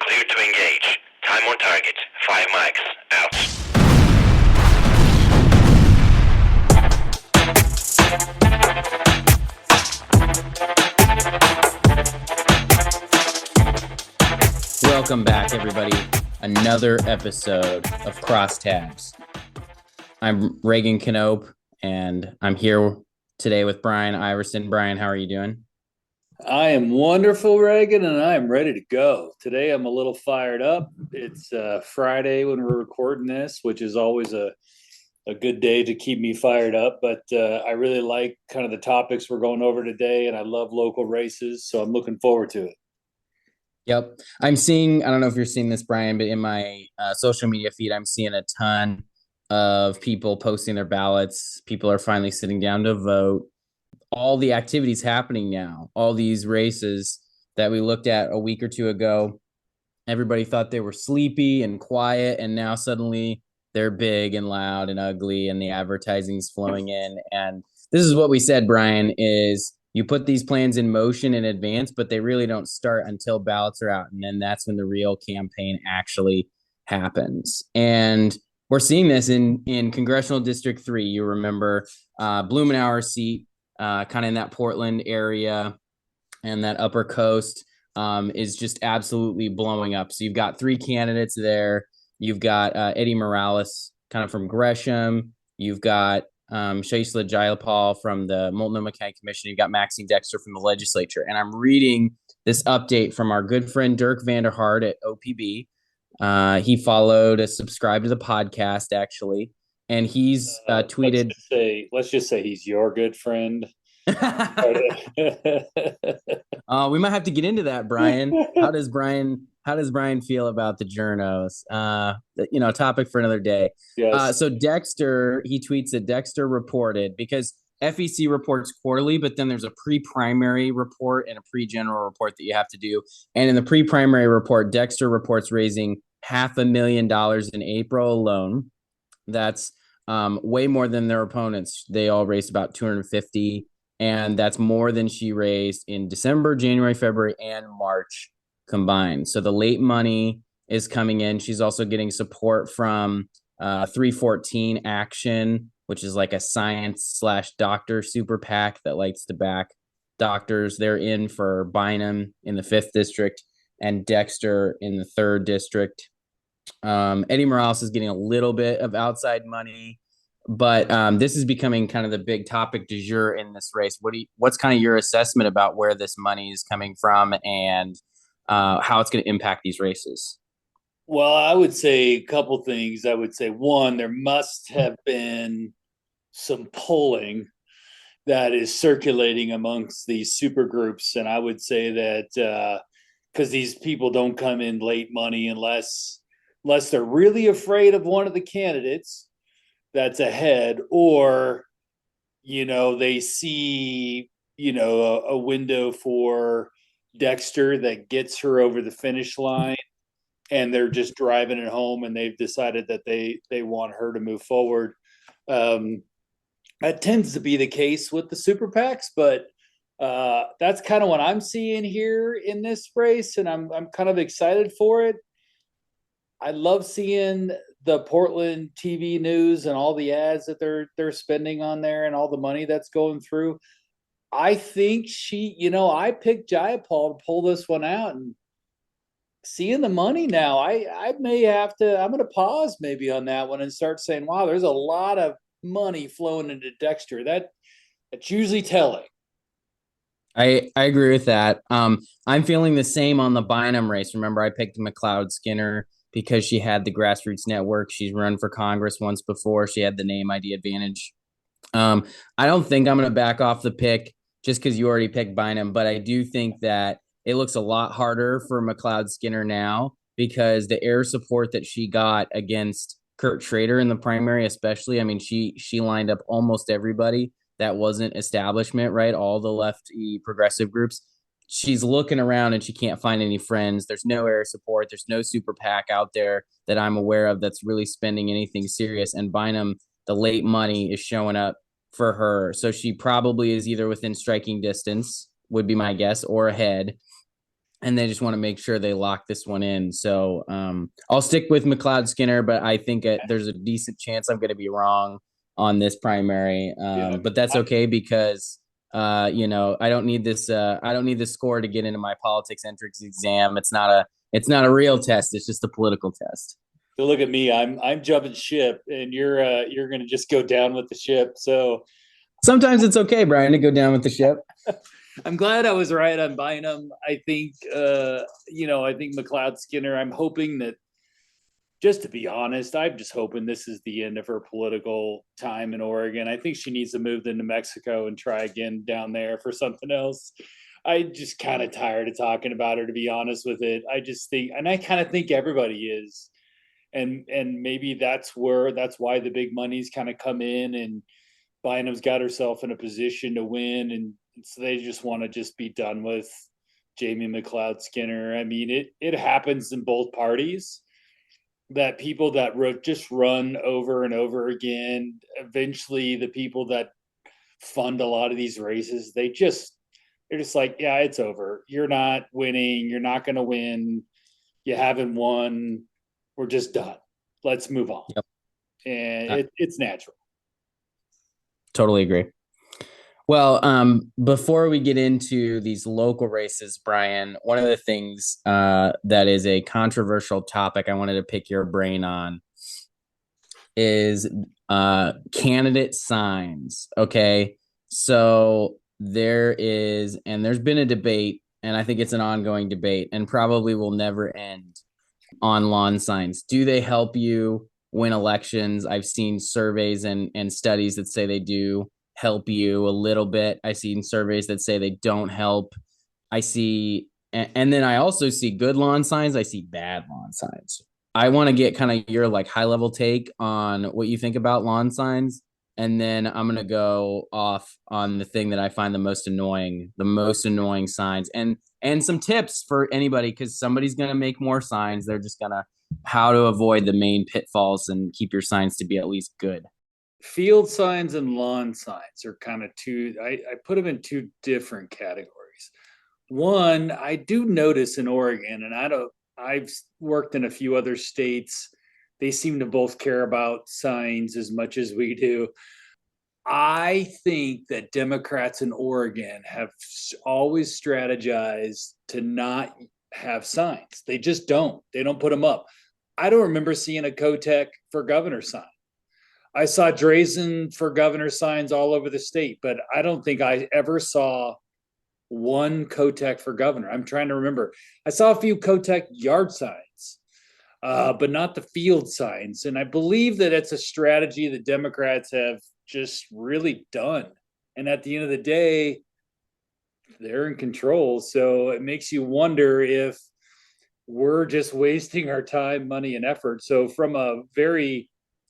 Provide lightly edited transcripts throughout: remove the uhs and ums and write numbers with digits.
Clear to engage. Time on target. 5 mics. Out. Welcome back, everybody. Another episode of Crosstabs. I'm Reagan Canope, and I'm here today with Brian Iverson. Brian, how are you doing? I am wonderful, Reagan, and I am ready to go. Today I'm a little fired up. It's Friday when we're recording this, which is always a good day to keep me fired up. But I really like kind of the topics we're going over today, and I love local races, so I'm looking forward to it. Yep. I'm seeing, I don't know if you're seeing this, Brian, but in my social media feed, I'm seeing a ton of people posting their ballots. People are finally sitting down to vote. All the activities happening now, all these races that we looked at a week or two ago, everybody thought they were sleepy and quiet, and now suddenly they're big and loud and ugly, and the advertising's flowing in. And this is what we said, Brian, is you put these plans in motion in advance, but they really don't start until ballots are out. And then that's when the real campaign actually happens. And we're seeing this in Congressional District 3. You remember Blumenauer seat, kind of in that Portland area and that upper coast is just absolutely blowing up. So you've got 3 candidates there. You've got Eddie Morales kind of from Gresham. You've got Susheela Jayapal from the Multnomah County Commission. You've got Maxine Dexter from the legislature. And I'm reading this update from our good friend Dirk Vanderhart at OPB. He followed, subscribed to the podcast, actually. And he's tweeted. Let's just say he's your good friend. We might have to get into that, Brian. How does Brian feel about the journos? A topic for another day. Yes. So Dexter, he tweets that Dexter reported, because FEC reports quarterly, but then there's a pre-primary report and a pre-general report that you have to do. And in the pre-primary report, Dexter reports raising $500,000 in April alone. That's way more than their opponents. They all raised about 250, and that's more than she raised in December, January, February, and March combined. So the late money is coming in. She's also getting support from 314 Action, which is like a science/doctor super PAC that likes to back doctors. They're in for Bynum in the 5th district and Dexter in the 3rd district. Eddie Morales is getting a little bit of outside money, but this is becoming kind of the big topic du jour in this race. What's kind of your assessment about where this money is coming from and how it's going to impact these races? Well, I would say a couple things. I would say, one, there must have been some polling that is circulating amongst these super groups. And I would say that because these people don't come in late money unless they're really afraid of one of the candidates that's ahead, or, they see, a window for Dexter that gets her over the finish line, and they're just driving it home, and they've decided that they want her to move forward. That tends to be the case with the super PACs, but that's kind of what I'm seeing here in this race, and I'm kind of excited for it. I love seeing the Portland TV news and all the ads that they're spending on there and all the money that's going through. I think I picked Jayapal to pull this one out, and seeing the money now, I may have to, I'm going to pause maybe on that one and start saying, wow, there's a lot of money flowing into Dexter. That's usually telling. I agree with that. I'm feeling the same on the Bynum race. Remember, I picked McLeod Skinner because she had the grassroots network. She's run for Congress once before. She had the name ID advantage. I don't think I'm going to back off the pick just because you already picked Bynum, but I do think that it looks a lot harder for McLeod Skinner now because the air support that she got against Kurt Schrader in the primary, especially, I mean, she lined up almost everybody that wasn't establishment, right? All the lefty progressive groups. She's looking around and she can't find any friends. There's no air support. There's no super PAC out there that I'm aware of that's really spending anything serious. And Bynum, the late money is showing up for her. So she probably is either within striking distance, would be my guess, or ahead. and they just want to make sure they lock this one in. So I'll stick with McLeod Skinner, but I think there's a decent chance I'm going to be wrong on this primary. But that's okay because I don't need this. I don't need the score to get into my politics entrance exam. It's not a real test. It's just a political test. So look at me. I'm jumping ship, and you're going to just go down with the ship. So sometimes it's okay, Brian, to go down with the ship. I'm glad I was right on Bynum. I think, I think McLeod Skinner, I'm hoping that, just to be honest, I'm just hoping this is the end of her political time in Oregon. I think she needs to move to New Mexico and try again down there for something else. I just kind of tired of talking about her, to be honest with it. I just think, and I kind of think everybody is. And maybe that's why the big money's kind of come in, and Bynum's got herself in a position to win, and so they just want to just be done with Jamie McLeod Skinner. I mean, it happens in both parties that people that just run over and over again. Eventually, the people that fund a lot of these races, they're just like, yeah, it's over. You're not winning. You're not going to win. You haven't won. We're just done. Let's move on. Yep. And it's natural. Totally agree. Well, before we get into these local races, Brian, one of the things that is a controversial topic I wanted to pick your brain on is candidate signs. Okay. So there's been a debate, and I think it's an ongoing debate and probably will never end, on lawn signs. Do they help you win elections? I've seen surveys and studies that say they do help you a little bit. I've seen surveys that say they don't help. I see, and then I also see good lawn signs. I see bad lawn signs. I want to get kind of your like high level take on what you think about lawn signs. And then I'm going to go off on the thing that I find the most annoying signs, and some tips for anybody, because somebody's going to make more signs. They're just going to how to avoid the main pitfalls and keep your signs to be at least good. Field signs and lawn signs are kind of two, I put them in two different categories. One, I do notice in Oregon, and I've worked in a few other states, they seem to both care about signs as much as we do. I think that Democrats in Oregon have always strategized to not have signs. They just don't. They don't put them up. I don't remember seeing a Kotek for governor sign. I saw Drazen for governor signs all over the state, but I don't think I ever saw one Kotek for governor. I'm trying to remember. I saw a few Kotek yard signs, but not the field signs. And I believe that it's a strategy that Democrats have just really done. And at the end of the day, they're in control. So it makes you wonder if we're just wasting our time, money, and effort. So from a very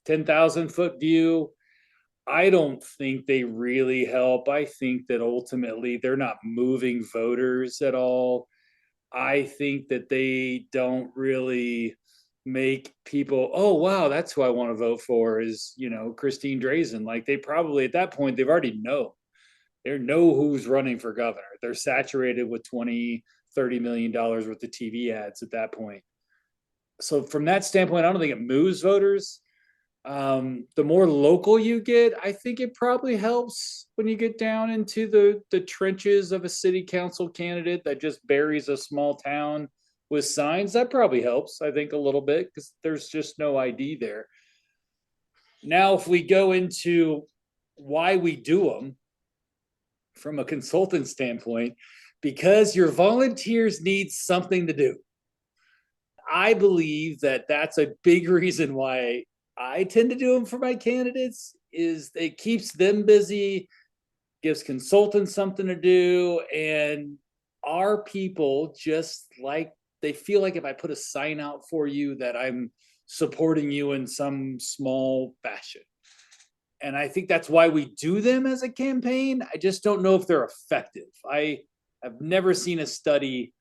10,000-foot view, I don't think they really help. I think that ultimately they're not moving voters at all. I think that they don't really make people, oh, wow, that's who I want to vote for is, Christine Drazen. Like, they probably, at that point, they've already they know who's running for governor. They're saturated with $20-30 million worth of TV ads at that point. So from that standpoint, I don't think it moves voters. The more local you get, I think it probably helps when you get down into the trenches of a city council candidate that just buries a small town with signs. That probably helps, I think, a little bit, because there's just no ID there. Now, if we go into why we do them from a consultant standpoint, because your volunteers need something to do. I believe that that's a big reason why I tend to do them for my candidates, is it keeps them busy, gives consultants something to do, and our people just like, they feel like if I put a sign out for you that I'm supporting you in some small fashion. And I think that's why we do them as a campaign. I just don't know if they're effective. I have never seen a study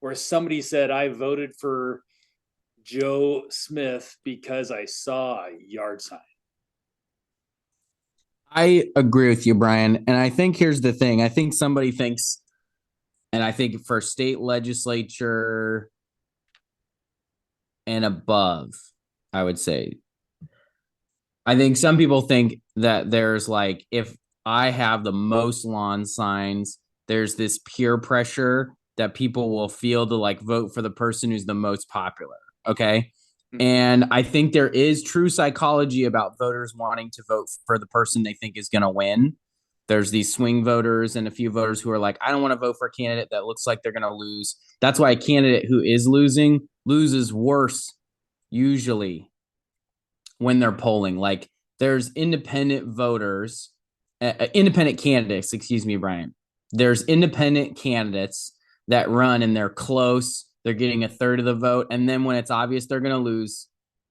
where somebody said, I voted for Joe Smith because I saw a yard sign. I agree with you, Brian. And I think here's the thing. I think somebody thinks, And I think for state legislature and above, I would say, I think some people think that there's like, if I have the most lawn signs, there's this peer pressure that people will feel to like vote for the person who's the most popular. Okay. And I think there is true psychology about voters wanting to vote for the person they think is going to win. There's these swing voters and a few voters who are like, I don't want to vote for a candidate that looks like they're going to lose. That's why a candidate who is losing loses worse usually when they're polling. Like there's independent voters, independent candidates, excuse me, Brian. There's independent candidates that run and they're close. They're getting a third of the vote. And then when it's obvious they're going to lose,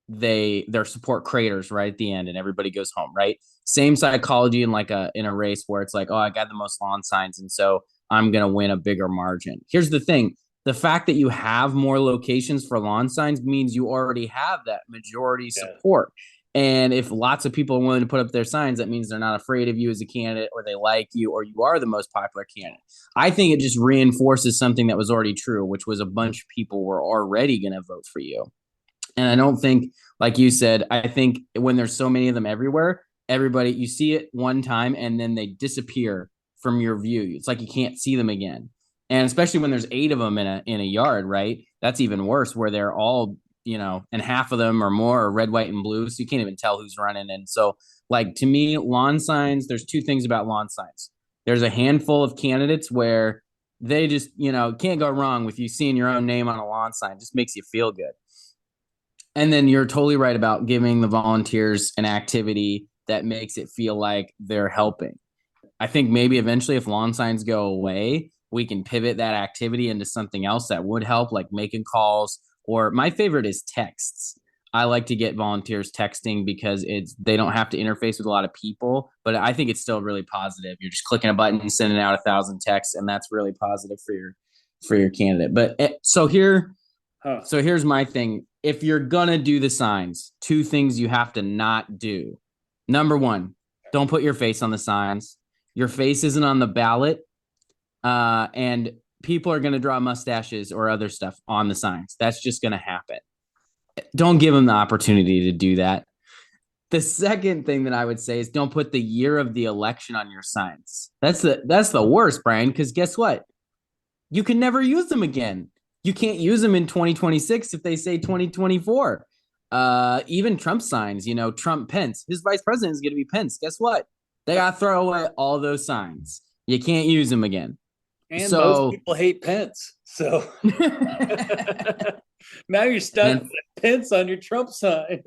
their support craters right at the end and everybody goes home, right? Same psychology in a race where it's like, oh, I got the most lawn signs, and so I'm going to win a bigger margin. Here's the thing. The fact that you have more locations for lawn signs means you already have that majority support. And if lots of people are willing to put up their signs, that means they're not afraid of you as a candidate, or they like you, or you are the most popular candidate. I think it just reinforces something that was already true, which was a bunch of people were already going to vote for you. And I don't think, like you said, I think when there's so many of them everywhere, everybody, you see it one time and then they disappear from your view. It's like you can't see them again. And especially when there's 8 of them in a yard, right? That's even worse, where they're all, and half of them or more are red, white, and blue. So you can't even tell who's running. And so, like, to me, lawn signs, there's 2 things about lawn signs. There's a handful of candidates where they just, can't go wrong with you seeing your own name on a lawn sign. It just makes you feel good. And then you're totally right about giving the volunteers an activity that makes it feel like they're helping. I think maybe eventually if lawn signs go away, we can pivot that activity into something else that would help, like making calls, or my favorite is texts. I like to get volunteers texting because they don't have to interface with a lot of people, but I think it's still really positive. You're just clicking a button and sending out 1,000 texts, and that's really positive for your candidate. But so here's my thing. If you're going to do the signs, 2 things you have to not do. Number 1, don't put your face on the signs. Your face isn't on the ballot. And people are going to draw mustaches or other stuff on the signs. That's just going to happen. Don't give them the opportunity to do that. The second thing that I would say is don't put the year of the election on your signs. That's the worst, Brian, because guess what? You can never use them again. You can't use them in 2026 if they say 2024. Even Trump signs, Trump Pence, his vice president is going to be Pence. Guess what? They got to throw away all those signs. You can't use them again. And most people hate Pence. So now you're stuck with Pence on your Trump sign.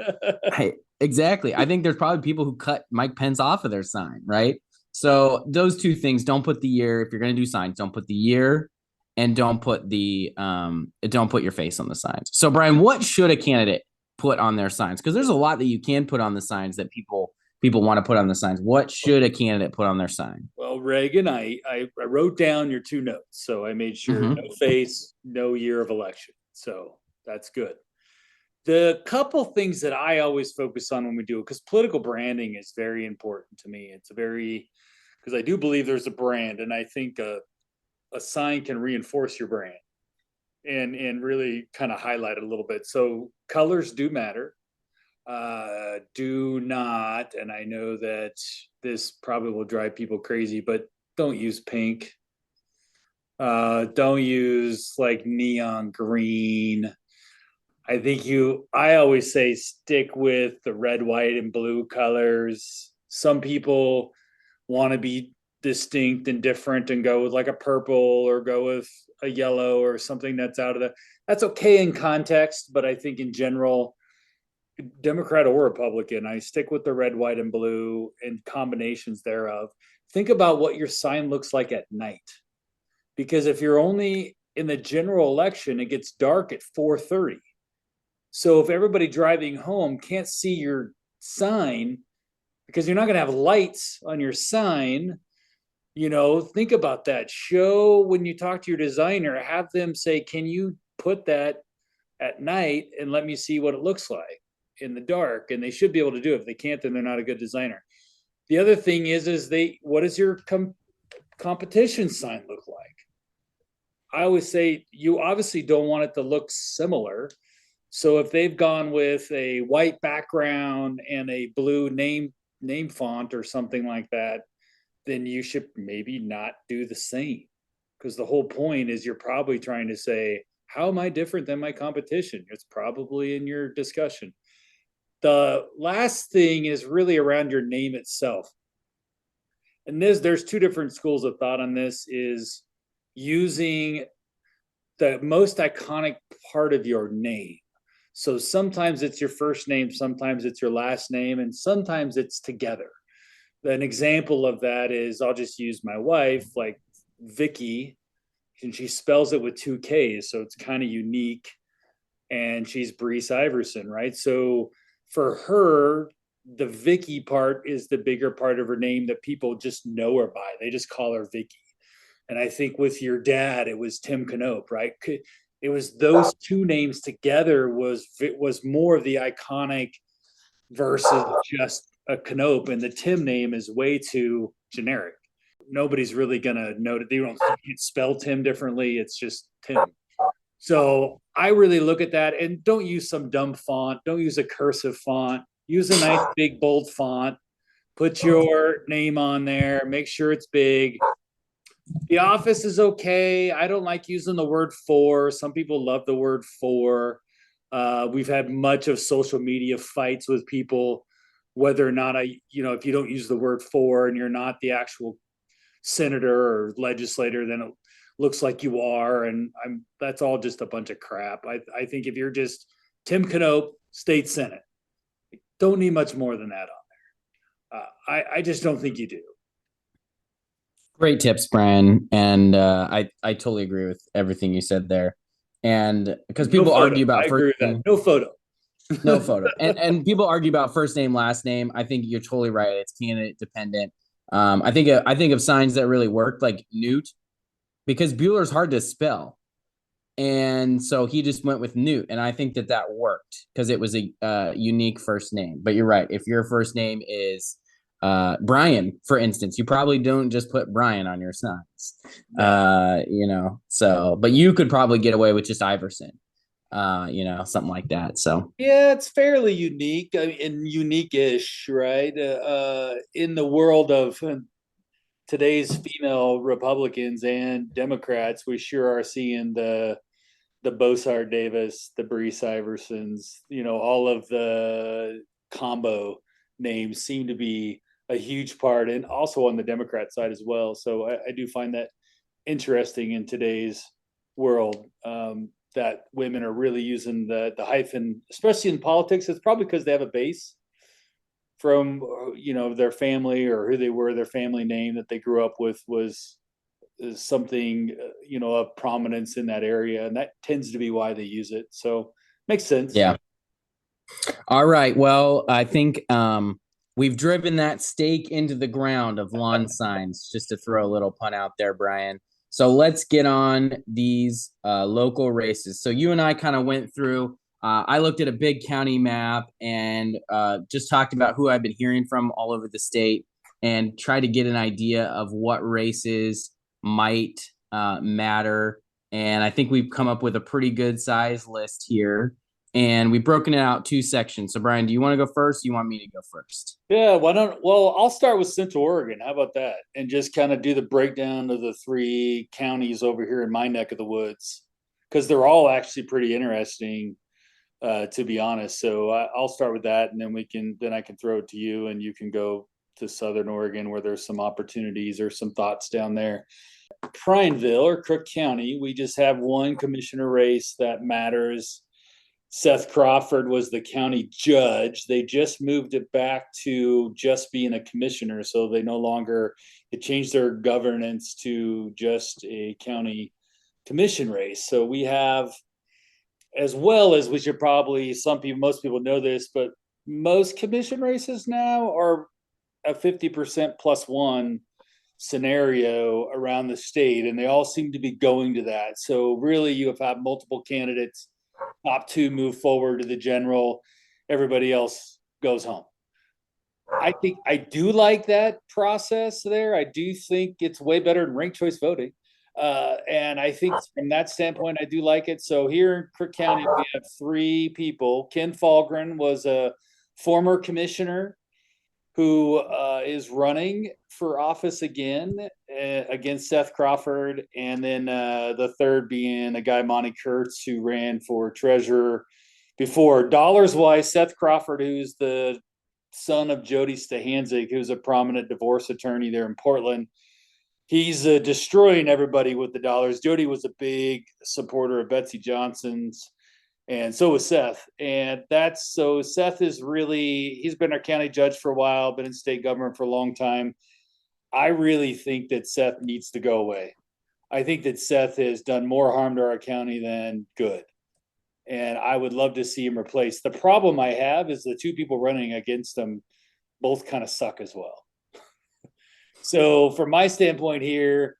Exactly. I think there's probably people who cut Mike Pence off of their sign, right? So those 2 things, don't put the year. If you're going to do signs, don't put the year. And don't put your face on the signs. So, Brian, what should a candidate put on their signs? Because there's a lot that you can put on the signs that people want to put on the signs. What should a candidate put on their sign? Well, Reagan, I wrote down your 2 notes. So I made sure no face, no year of election. So that's good. The couple things that I always focus on when we do it, because political branding is very important to me. Because I do believe there's a brand, and I think a sign can reinforce your brand and really kind of highlight it a little bit. So colors do matter. Do not, and I know that this probably will drive people crazy, but don't use pink. Don't use like neon green. I always say stick with the red, white, and blue colors. Some people want to be distinct and different and go with like a purple or go with a yellow or something that's okay in context. But I think in general, Democrat or Republican, I stick with the red, white, and blue and combinations thereof. Think about what your sign looks like at night. Because if you're only in the general election, it gets dark at 4:30. So if everybody driving home can't see your sign because you're not going to have lights on your sign, think about that. Show when you talk to your designer, have them say, can you put that at night and let me see what it looks like in the dark? And they should be able to do it. If they can't, then they're not a good designer. The other thing is what does your competition sign look like? I always say you obviously don't want it to look similar. So if they've gone with a white background and a blue name font or something like that, then you should maybe not do the same. Because the whole point is you're probably trying to say, how am I different than my competition? It's probably in your discussion. The last thing is really around your name itself. And there's two different schools of thought on this, is using the most iconic part of your name. So sometimes it's your first name, sometimes it's your last name, and sometimes it's together. An example of that is, I'll just use my wife, like Vicky, and she spells it with two K's, so it's kind of unique. And she's Brees Iverson, right? So for her, the Vicky part is the bigger part of her name that people just know her by. They just call her Vicky. And I think with your dad, it was Tim Knope, right? It was those two names together was more of the iconic versus just a Knope. And the Tim name is way too generic. Nobody's really gonna know that. They don't spell Tim differently. It's just Tim. So I really look at that, and don't use some dumb font. Don't use a cursive font. Use a nice big bold font. Put your name on there. Make sure it's big. The Office is okay. I don't like using the word for. Some people love the word for. We've had much of social media fights with people, whether or not if you don't use the word for and you're not the actual senator or legislator, then it looks like you are. And that's all just a bunch of crap. I think if you're just Tim Knope, state senate, don't need much more than that on there. I just don't think you do. Great tips, Brian. And I totally agree with everything you said there. And because people argue about first name, no photo. no photo. And people argue about first name, last name. I think you're totally right. It's candidate dependent. I think of signs that really worked, like Newt, because Bueller's hard to spell. And so he just went with Newt. And I think that worked because it was a unique first name. But you're right. If your first name is Brian, for instance, you probably don't just put Brian on your signs. But you could probably get away with just Iverson, something like that. So yeah, it's fairly unique. I mean, and unique-ish, right? In the world of today's female Republicans and Democrats, we sure are seeing the Bosar Davis, the Brees Iversons, all of the combo names seem to be a huge part, and also on the Democrat side as well. So I do find that interesting in today's world, that women are really using the hyphen, especially in politics. It's probably because they have a base from their family, or who they were, their family name that they grew up with was something of prominence in that area, and that tends to be why they use it. So makes sense. Yeah. All right. Well, I think we've driven that stake into the ground of lawn signs, just to throw a little pun out there, Brian. So let's get on these local races. So you and I kind of went through, I looked at a big county map and just talked about who I've been hearing from all over the state and tried to get an idea of what races might matter. And I think we've come up with a pretty good size list here. And we've broken it out 2 sections. So, Brian, do you want to go first? Or you want me to go first? Yeah, I'll start with Central Oregon. How about that? And just kind of do the breakdown of the 3 counties over here in my neck of the woods, because they're all actually pretty interesting, to be honest. So I'll start with that, and then I can throw it to you, and you can go to Southern Oregon, where there's some opportunities or some thoughts down there. Prineville, or Crook County, we just have one commissioner race that matters. Seth Crawford was the county judge. They just moved it back to just being a commissioner. So they it changed their governance to just a county commission race. So we have, as well as we should probably, most people know this, but most commission races now are a 50% plus one scenario around the state. And they all seem to be going to that. So really you have had multiple candidates. Top 2 move forward to the general. Everybody else goes home. I think I do like that process there. I do think it's way better than ranked choice voting. And I think from that standpoint, I do like it. So here in Crook County, we have 3 people. Ken Falgren was a former commissioner who is running for office again against Seth Crawford. And then the third being a guy, Monty Kurtz, who ran for treasurer before. Dollars-wise, Seth Crawford, who's the son of Jody Stahanzik, who's a prominent divorce attorney there in Portland, he's destroying everybody with the dollars. Jody was a big supporter of Betsy Johnson's, and so was Seth. And so Seth is really, he's been our county judge for a while, been in state government for a long time. I really think that Seth needs to go away. I think that Seth has done more harm to our county than good. And I would love to see him replaced. The problem I have is the 2 people running against him both kind of suck as well. So from my standpoint here,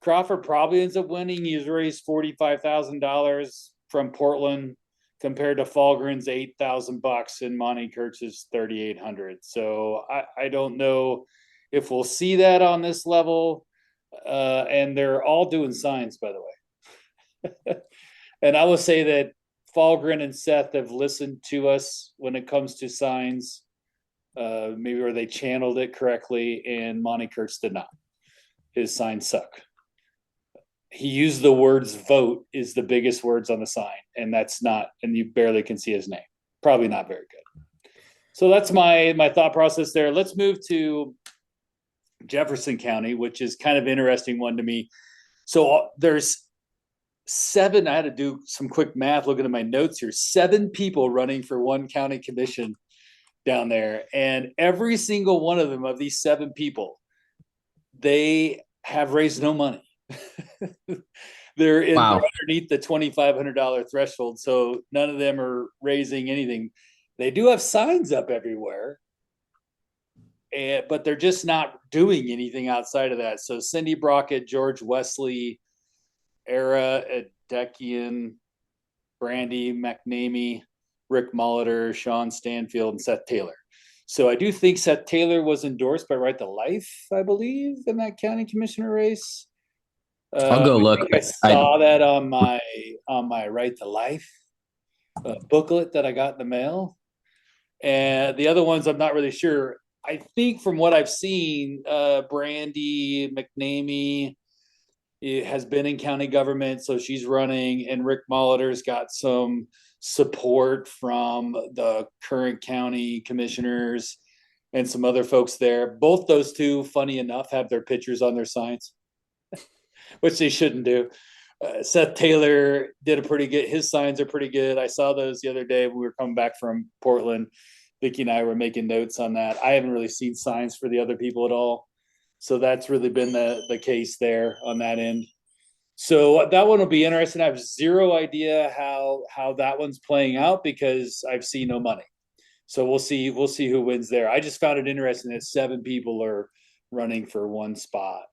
Crawford probably ends up winning. He's raised $45,000 from Portland compared to Falgren's $8,000 and Monty Kurtz's $3,800. So I don't know if we'll see that on this level. And they're all doing signs, by the way. And I will say that Falgren and Seth have listened to us when it comes to signs. Maybe where they channeled it correctly, and Monty Kurtz did not. His signs suck. He used the words "vote" is the biggest words on the sign, and that's not, and you barely can see his name. Probably not very good. So that's my thought process there. Let's move to Jefferson County, which is kind of interesting one to me. So there's 7. I had to do some quick math looking at my notes here. 7 people running for one county commission down there, and every single one of them, of these 7 people, they have raised no money. They're underneath the $2,500 threshold, so none of them are raising anything. They do have signs up everywhere, but they're just not doing anything outside of that. So Cindy Brockett, George Wesley, Era Adekian, Brandy McNamee, Rick Molitor, Sean Stanfield, and Seth Taylor. So I do think Seth Taylor was endorsed by Right to Life, I believe, in that county commissioner race. I'll go look. I saw that on my Right to Life booklet that I got in the mail. And the other ones, I'm not really sure. I think from what I've seen, Brandy McNamee has been in county government, so she's running, and Rick Molitor's got some support from the current county commissioners and some other folks there. Both those 2, funny enough, have their pictures on their signs, which they shouldn't do. Seth Taylor did a pretty good, his signs are pretty good. I saw those the other day when we were coming back from Portland. Vicki and I were making notes on that. I haven't really seen signs for the other people at all. So that's really been the case there on that end. So that one will be interesting. I have zero idea how that one's playing out because I've seen no money. So we'll see who wins there. I just found it interesting that 7 people are running for one spot.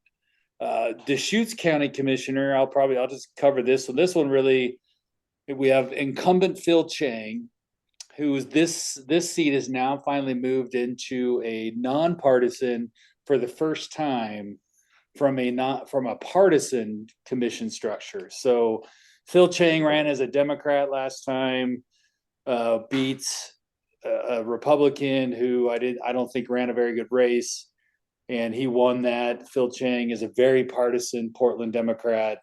Deschutes County Commissioner, I'll just cover this one. This one really, we have incumbent Phil Chang, who this seat is now finally moved into a nonpartisan for the first time from a partisan commission structure. So Phil Chang ran as a Democrat last time, beats a Republican who I don't think ran a very good race, and he won that. Phil Chang is a very partisan Portland Democrat,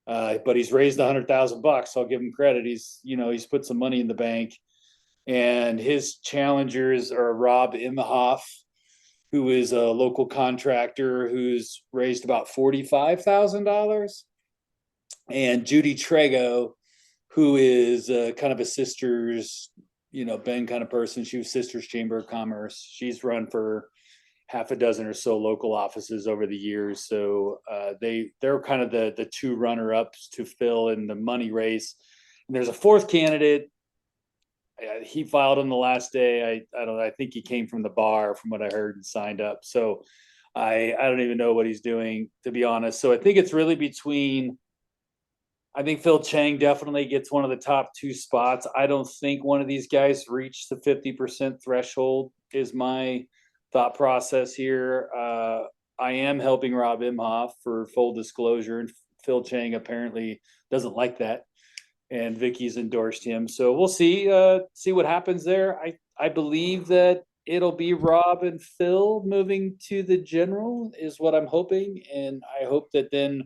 but he's raised $100,000. I'll give him credit. He's put some money in the bank, and his challengers are Rob Imhoff, who is a local contractor who's raised about $45,000, and Judy Trego, who is kind of a Sisters, Ben kind of person. She was Sisters Chamber of Commerce. She's run for half a dozen or so local offices over the years. So they're kind of the 2 runner-ups to fill in the money race. And there's a 4th candidate. He filed on the last day. I think he came from the bar from what I heard and signed up. So I don't even know what he's doing, to be honest. So I think it's really I think Phil Chang definitely gets one of the top 2 spots. I don't think one of these guys reached the 50% threshold is my thought process here. I am helping Rob Imhoff for full disclosure and Phil Chang apparently doesn't like that, and Vicky's endorsed him. So we'll see what happens there. I believe that it'll be Rob and Phil moving to the general is what I'm hoping, and I hope that then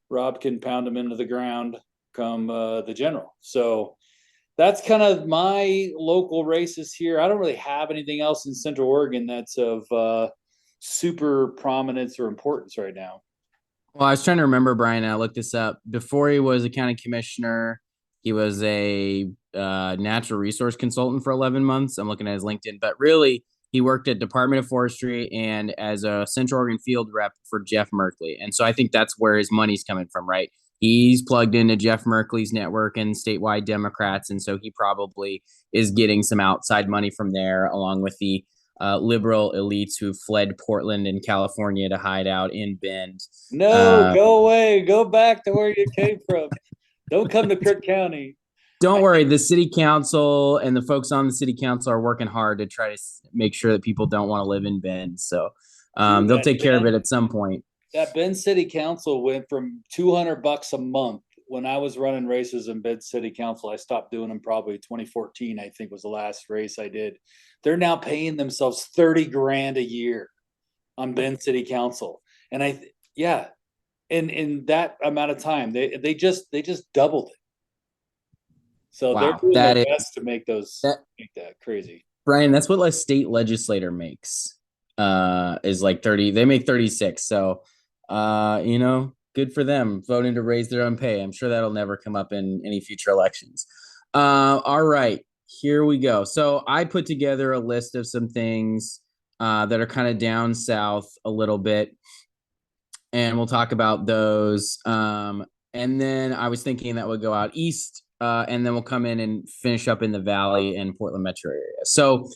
Rob can pound him into the ground come the general. So that's kind of my local races here. I don't really have anything else in Central Oregon that's of super prominence or importance right now. Well, I was trying to remember, Brian, and I looked this up. Before he was a county commissioner, he was a natural resource consultant for 11 months. I'm looking at his LinkedIn, but really he worked at Department of Forestry and as a Central Oregon field rep for Jeff Merkley. And so I think that's where his money's coming from, right? He's plugged into Jeff Merkley's network and statewide Democrats. And so he probably is getting some outside money from there, along with the liberal elites who fled Portland and California to hide out in Bend. No, go away. Go back to where you came from. Don't come to Kirk County. Don't worry. The city council and the folks on the city council are working hard to try to make sure that people don't want to live in Bend. So they'll take care of it at some point. That Bend City Council went from $200 a month when I was running races in Bend City Council. I stopped doing them probably 2014, I think was the last race I did. They're now paying themselves $30,000 a year on Bend City Council. And in that amount of time, they just doubled it. So wow, they're doing their best to make that crazy. Brian, that's what a state legislator makes. Is like 30. They make 36. So good for them voting to raise their own pay. I'm sure that'll never come up in any future elections. All right, here we go. So I put together a list of some things that are kind of down south a little bit, and we'll talk about those. And then I was thinking that would go out east, and then we'll come in and finish up in the Valley and Portland metro area. So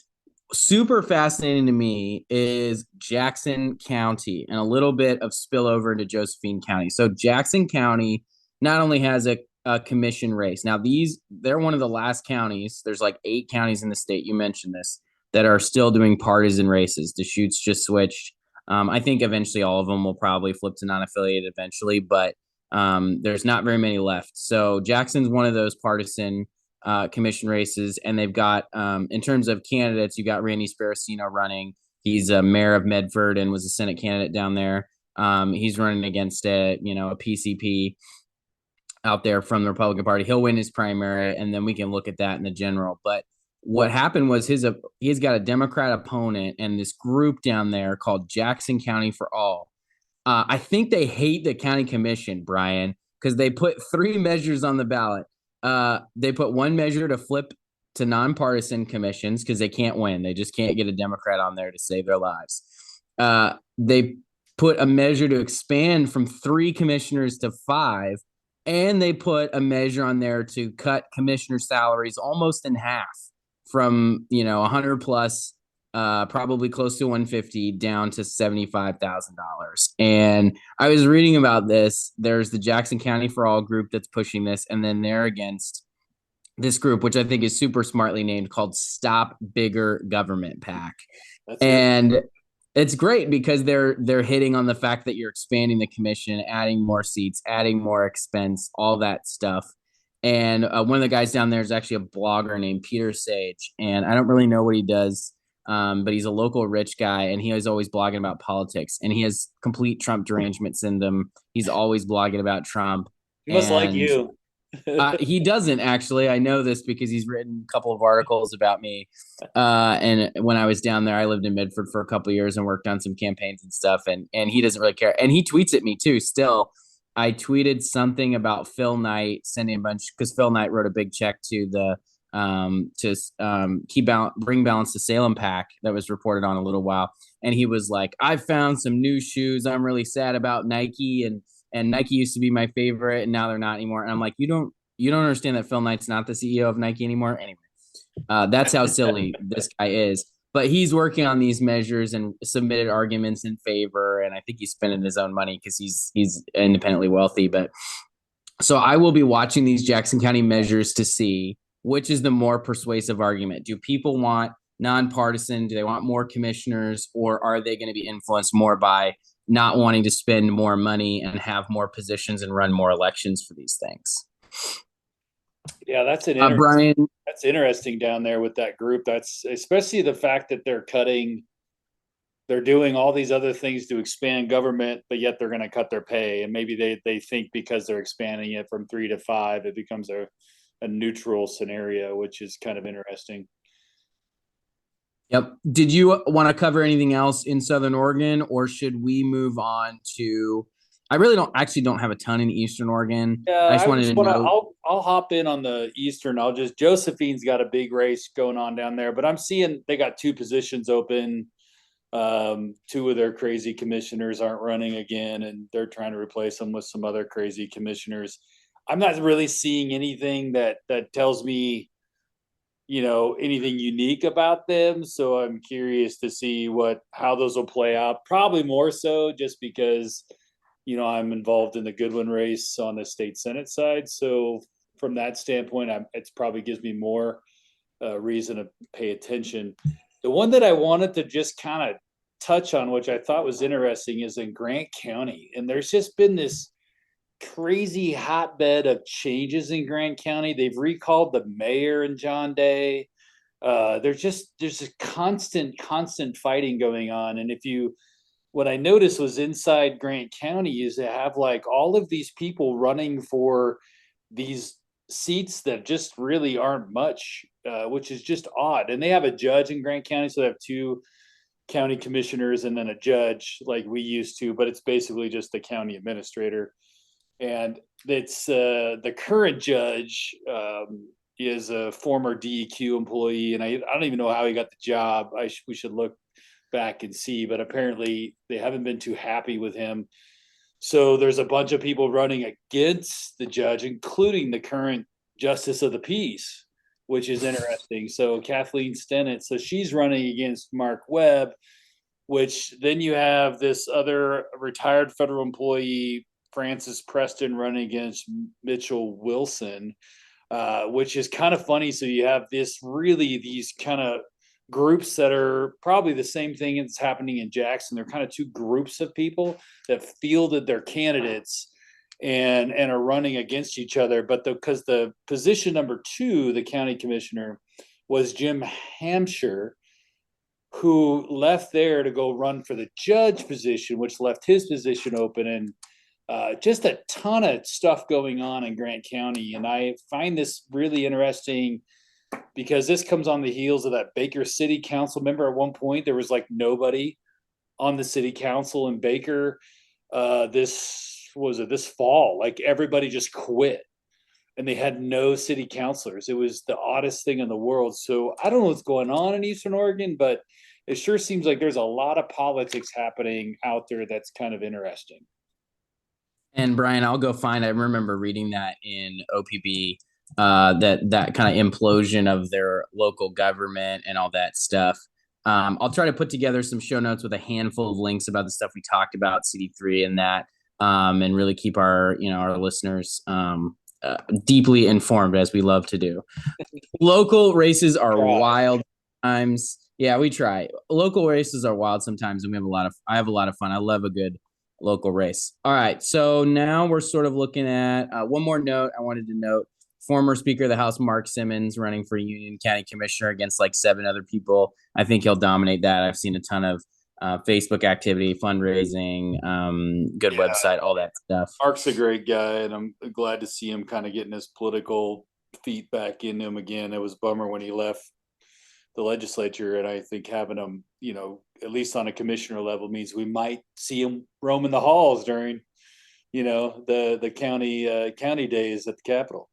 super fascinating to me is Jackson County and a little bit of spillover into Josephine County. So Jackson County not only has a commission race. Now they're one of the last counties. There's like 8 counties in the state. You mentioned this that are still doing partisan races. Deschutes just switched. I think eventually all of them will probably flip to non-affiliated eventually, but there's not very many left. So Jackson's one of those partisan commission races, and they've got in terms of candidates, you got Randy Sparacino running. He's a mayor of Medford and was a Senate candidate down there. He's running against a PCP out there from the Republican Party. He'll win his primary, and then we can look at that in the general. But what happened was he's got a Democrat opponent and this group down there called Jackson County for All. I think they hate the county commission, Brian, because they put 3 measures on the ballot. They put one measure to flip to nonpartisan commissions because they can't win. They just can't get a Democrat on there to save their lives. They put a measure to expand from 3 commissioners to 5, and they put a measure on there to cut commissioner salaries almost in half from 100 plus, probably close to 150 down to $75,000. And I was reading about this. There's the Jackson County for All group that's pushing this, and then they're against this group, which I think is super smartly named, called Stop Bigger Government PAC. And it's great because they're hitting on the fact that you're expanding the commission, adding more seats, adding more expense, all that stuff. And one of the guys down there is actually a blogger named Peter Sage, and I don't really know what he does. But he's a local rich guy, and he is always blogging about politics, and he has complete Trump derangement syndrome. He's always blogging about Trump. He must like you. He doesn't, actually. I know this because he's written a couple of articles about me. And when I was down there, I lived in Medford for a couple of years and worked on some campaigns and stuff. And he doesn't really care. And he tweets at me too. Still, I tweeted something about Phil Knight sending a bunch, because Phil Knight wrote a big check to the Bring Balance to Salem PAC that was reported on a little while, and he was like, I found some new shoes. I'm really sad about Nike, and Nike used to be my favorite, and now they're not anymore. And I'm like, you don't understand that Phil Knight's not the CEO of Nike anymore. Anyway, that's how silly this guy is. But he's working on these measures and submitted arguments in favor, and I think he's spending his own money because he's independently wealthy. But so I will be watching these Jackson County measures to see which is the more persuasive argument. Do people want nonpartisan? Do they want more commissioners, or are they going to be influenced more by not wanting to spend more money and have more positions and run more elections for these things. Yeah, that's Bryan. That's interesting down there with that group. That's especially the fact that they're doing all these other things to expand government, but yet they're going to cut their pay. And maybe they think because they're expanding it from 3 to 5, it becomes a neutral scenario, which is kind of interesting. Yep. Did you want to cover anything else in Southern Oregon, or should we move on to? I really don't have a ton in Eastern Oregon. Yeah, I just wanted to know. I'll hop in on the Eastern. Josephine's got a big race going on down there, but I'm seeing they got 2 positions open. 2 of their crazy commissioners aren't running again, and they're trying to replace them with some other crazy commissioners. I'm not really seeing anything that tells me, anything unique about them. So I'm curious to see how those will play out. Probably more so just because, I'm involved in the Goodwin race on the state Senate side. So from that standpoint, it probably gives me more reason to pay attention. The one that I wanted to just kind of touch on, which I thought was interesting, is in Grant County. And there's just been this crazy hotbed of changes in Grant County. They've recalled the mayor and John Day. There's a constant fighting going on. And what I noticed was inside Grant County is they have like all of these people running for these seats that just really aren't much, which is just odd. And they have a judge in Grant County, so they have 2 county commissioners and then a judge like we used to, but it's basically just the county administrator. And it's the current judge is a former DEQ employee, and I don't even know how he got the job. We should look back and see, but apparently they haven't been too happy with him. So there's a bunch of people running against the judge, including the current justice of the peace, which is interesting. So Kathleen Stennett, so she's running against Mark Webb, which then you have this other retired federal employee, Francis Preston, running against Mitchell Wilson, which is kind of funny. So you have these kind of groups that are probably the same thing that's happening in Jackson. They're kind of 2 groups of people that fielded their candidates and are running against each other. But because the position number 2, the county commissioner, was Jim Hampshire, who left there to go run for the judge position, which left his position open. And just a ton of stuff going on in Grant County. And I find this really interesting because this comes on the heels of that Baker City Council. Remember at one point there was like nobody on the city council in Baker. This fall, like everybody just quit and they had no city councilors. It was the oddest thing in the world. So I don't know what's going on in Eastern Oregon, but it sure seems like there's a lot of politics happening out there that's kind of interesting. And Bryan, I'll go find. I remember reading that in OPB, that kind of implosion of their local government and all that stuff. I'll try to put together some show notes with a handful of links about the stuff we talked about, CD3 and that, and really keep our listeners deeply informed, as we love to do. Local races are wild times. Yeah, we try. Local races are wild sometimes, and I have a lot of fun. I love a good local race. All right, so now we're sort of looking at one more note. I wanted to note former Speaker of the House Mark Simmons running for Union County Commissioner against like 7 other people. I think he'll dominate that. I've seen a ton of Facebook activity, fundraising, good website, all that stuff. Mark's a great guy, and I'm glad to see him kind of getting his political feet back into him again. It was a bummer when he left the legislature, and I think having him, at least on a commissioner level, means we might see him roaming the halls during, the county days at the Capitol.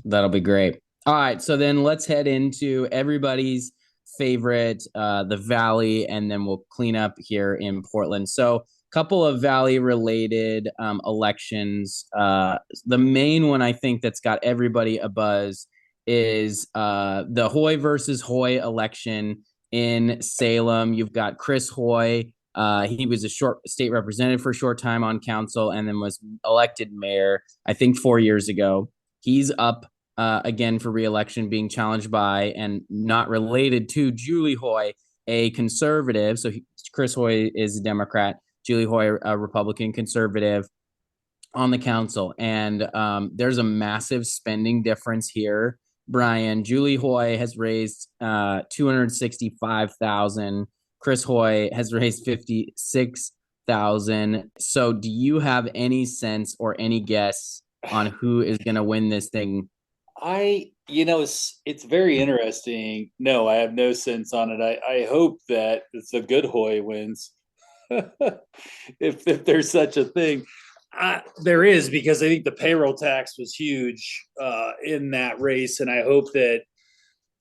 That'll be great. All right, so then let's head into everybody's favorite, the Valley, and then we'll clean up here in Portland. So a couple of Valley-related elections. The main one I think that's got everybody abuzz is the Hoy versus Hoy election in Salem. You've got Chris Hoy. He was a state representative for a short time on council and then was elected mayor, I think 4 years ago. He's up again for re-election, being challenged by and not related to Julie Hoy, a conservative. So Chris Hoy is a Democrat. Julie Hoy, a Republican conservative, on the council. And there's a massive spending difference here. Bryan, Julie Hoy has raised $265,000. Chris Hoy has raised $56,000. So do you have any sense or any guess on who is going to win this thing? It's very interesting. No, I have no sense on it. I hope that it's a good Hoy wins. if there's such a thing. There is, because I think the payroll tax was huge in that race, and I hope that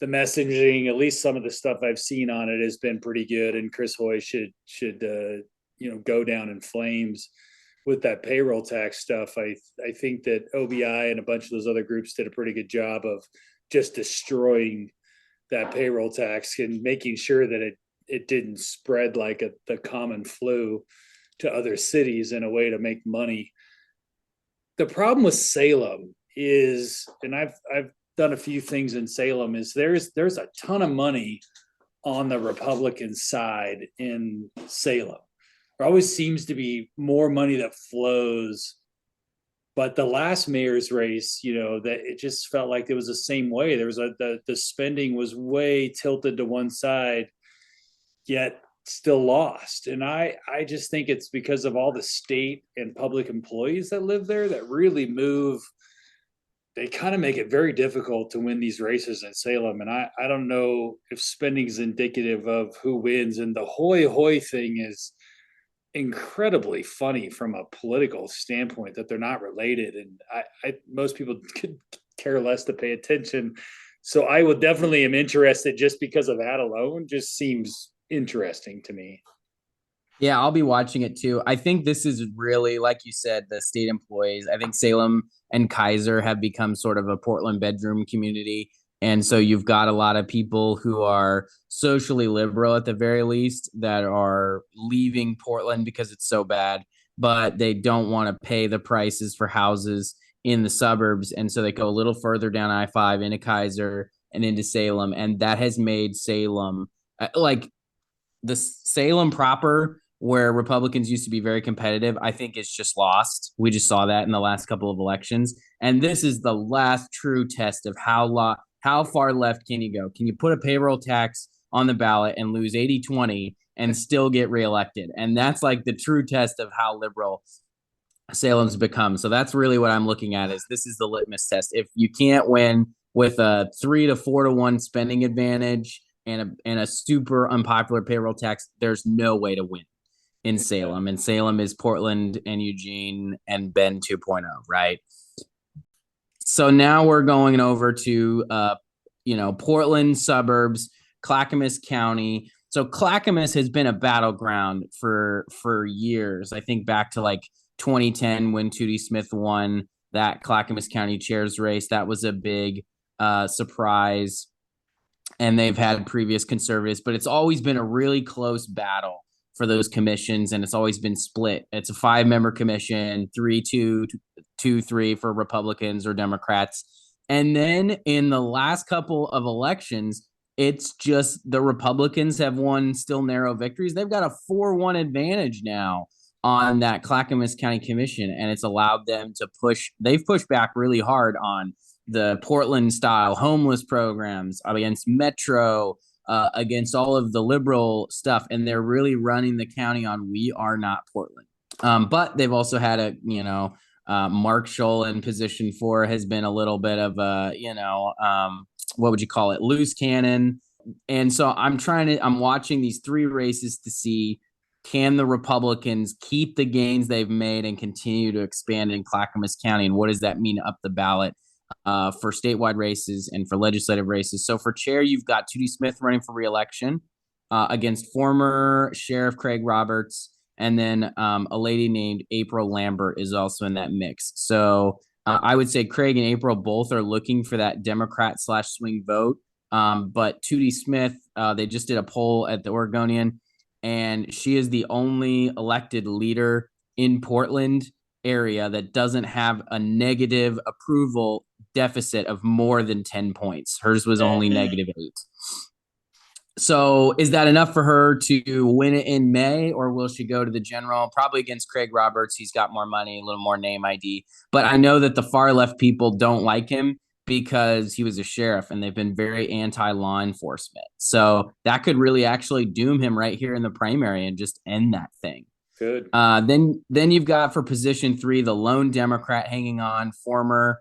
the messaging, at least some of the stuff I've seen on it, has been pretty good. And Chris Hoy should go down in flames with that payroll tax stuff. I think that OBI and a bunch of those other groups did a pretty good job of just destroying that payroll tax and making sure that it didn't spread like the common flu to other cities in a way to make money. The problem with Salem is, and I've done a few things in Salem, is there's a ton of money on the Republican side in Salem. There always seems to be more money that flows. But the last mayor's race, that it just felt like it was the same way. There was the spending was way tilted to one side, yet still lost. And I just think it's because of all the state and public employees that live there that really move. They kind of make it very difficult to win these races in Salem. And I don't know if spending is indicative of who wins. And the Hoy thing is incredibly funny from a political standpoint, that they're not related. And most people could care less to pay attention. So I would definitely am interested, just because of that alone. Just seems interesting to me. Yeah, I'll be watching it too. I think this is really, like you said, the state employees. I think Salem and Kaiser have become sort of a Portland bedroom community. And so you've got a lot of people who are socially liberal, at the very least, that are leaving Portland because it's so bad, but they don't want to pay the prices for houses in the suburbs. And so they go a little further down I-5 into Kaiser and into Salem. And that has made Salem, like the Salem proper, where Republicans used to be very competitive, I think it's just lost. We just saw that in the last couple of elections. And this is the last true test of how far left can you go? Can you put a payroll tax on the ballot and lose 80-20 and still get reelected? And that's like the true test of how liberal Salem's become. So that's really what I'm looking at, is this is the litmus test. If you can't win with a 3 to 4 to 1 spending advantage and a super unpopular payroll tax, there's no way to win in Salem. And Salem is Portland and Eugene and Bend 2.0, right? So now we're going over to Portland suburbs, Clackamas County. So Clackamas has been a battleground for years. I think back to like 2010 when Tootie Smith won that Clackamas County chairs race. That was a big surprise. And they've had previous conservatives, but it's always been a really close battle for those commissions, and it's always been split. It's a 5-member commission, 3-2, 2-3 for Republicans or Democrats. And then in the last couple of elections, it's just the Republicans have won still narrow victories. They've got a 4-1 advantage now on that Clackamas County Commission, and it's allowed them to they've pushed back really hard on the Portland-style homeless programs, against Metro, against all of the liberal stuff, and they're really running the county on "We are not Portland." But they've also had Mark Shull in position 4 has been a little bit of a what would you call it, loose cannon. And so I'm watching these 3 races to see, can the Republicans keep the gains they've made and continue to expand in Clackamas County, and what does that mean up the ballot for statewide races and for legislative races? So for chair, you've got Tootie Smith running for re-election against former Sheriff Craig Roberts, and then a lady named April Lambert is also in that mix. So I would say Craig and April both are looking for that Democrat/swing vote. But Tootie Smith, they just did a poll at the Oregonian, and she is the only elected leader in Portland area that doesn't have a negative approval deficit of more than 10 points. Hers was only -8. So is that enough for her to win it in May, or will she go to the general? Probably against Craig Roberts. He's got more money, a little more name ID. But I know that the far left people don't like him because he was a sheriff and they've been very anti-law enforcement. So that could really actually doom him right here in the primary and just end that thing. Good. Then you've got for position 3 the lone Democrat hanging on, former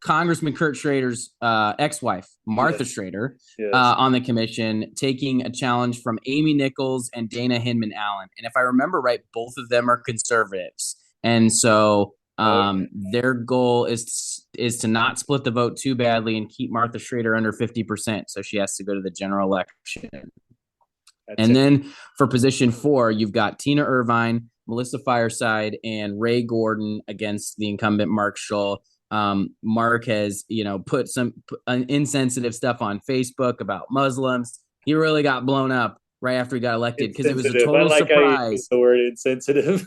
Congressman Kurt Schrader's ex-wife, Martha Schrader, on the commission, taking a challenge from Amy Nichols and Dana Hindman-Allen. And if I remember right, both of them are conservatives. And so their goal is to not split the vote too badly and keep Martha Schrader under 50%. So she has to go to the general election. Then for position 4, you've got Tina Irvine, Melissa Fireside, and Ray Gordon against the incumbent Mark Shull. Mark has, put some insensitive stuff on Facebook about Muslims. He really got blown up right after he got elected because it was a total surprise. The word insensitive.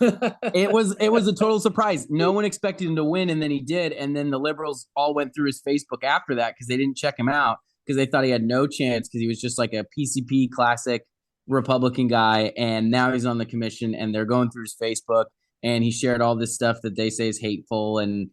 It was a total surprise. No one expected him to win, and then he did. And then the liberals all went through his Facebook after that because they didn't check him out because they thought he had no chance because he was just like a PCP classic Republican guy. And now he's on the commission, and they're going through his Facebook, and he shared all this stuff that they say is hateful and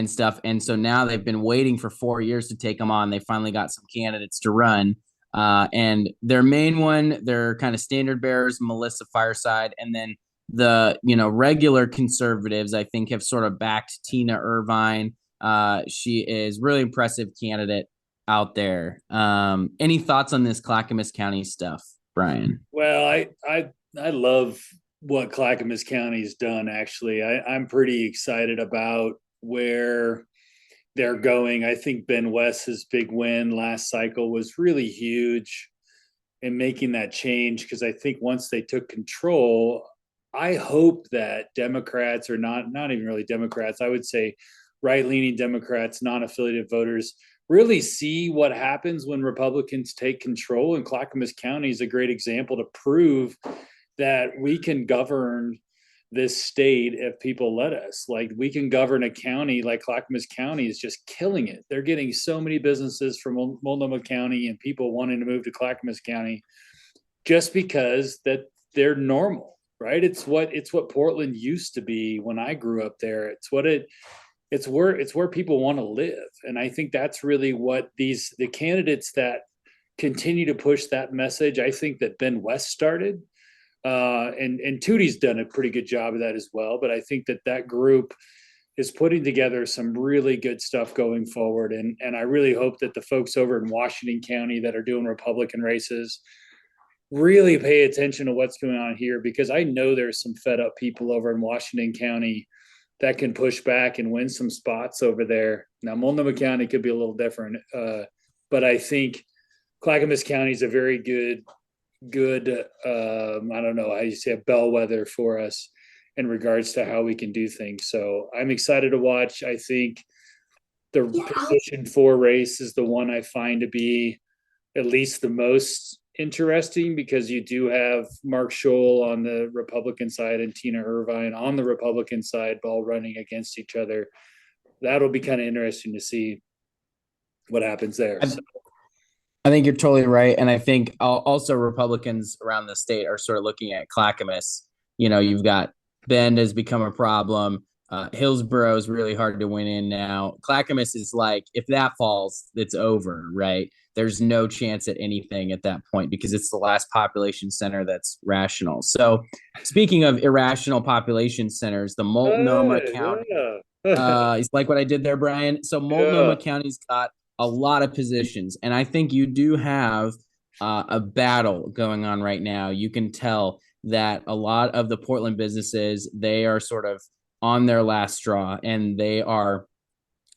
stuff. And so now they've been waiting for 4 years to take him on. They finally got some candidates to run. And their main one, their kind of standard bearers, Melissa Fireside, and then the regular conservatives, I think, have sort of backed Tina Irvine. She is really impressive candidate out there. Any thoughts on this Clackamas County stuff, Brian? Well, I love what Clackamas County's done. Actually, I'm pretty excited about where they're going. I think Ben West's big win last cycle was really huge in making that change, because I think once they took control, I hope that Democrats, or not even really Democrats, I would say right-leaning Democrats, non-affiliated voters, really see what happens when Republicans take control. And Clackamas County is a great example to prove that we can govern this state if people let us. Like, we can govern a county like Clackamas County is just killing it. They're getting so many businesses from Multnomah County and people wanting to move to Clackamas County just because that they're normal, right? It's what Portland used to be when I grew up there. It's where people want to live. And I think that's really what the candidates that continue to push that message, I think that Ben West started. And Tootie's done a pretty good job of that as well. But I think that group is putting together some really good stuff going forward. And I really hope that the folks over in Washington County that are doing Republican races really pay attention to what's going on here, because I know there's some fed up people over in Washington County that can push back and win some spots over there. Now, Multnomah County could be a little different. But I think Clackamas County is a very good I don't know how you say, a bellwether for us in regards to how we can do things. So I'm excited to watch. I think the position 4 race is the one I find to be at least the most interesting, because you do have Mark Shull on the Republican side and Tina Irvine on the Republican side, all running against each other. That'll be kind of interesting to see what happens there. I think you're totally right. And I think also Republicans around the state are sort of looking at Clackamas. You've got Bend has become a problem. Hillsborough is really hard to win in now. Clackamas is like, if that falls, it's over, right? There's no chance at anything at that point because it's the last population center that's rational. So speaking of irrational population centers, the Multnomah County, it's like what I did there, Brian. So Multnomah County's got a lot of positions, and I think you do have a battle going on right now. You can tell that a lot of the Portland businesses, they are sort of on their last straw, and they are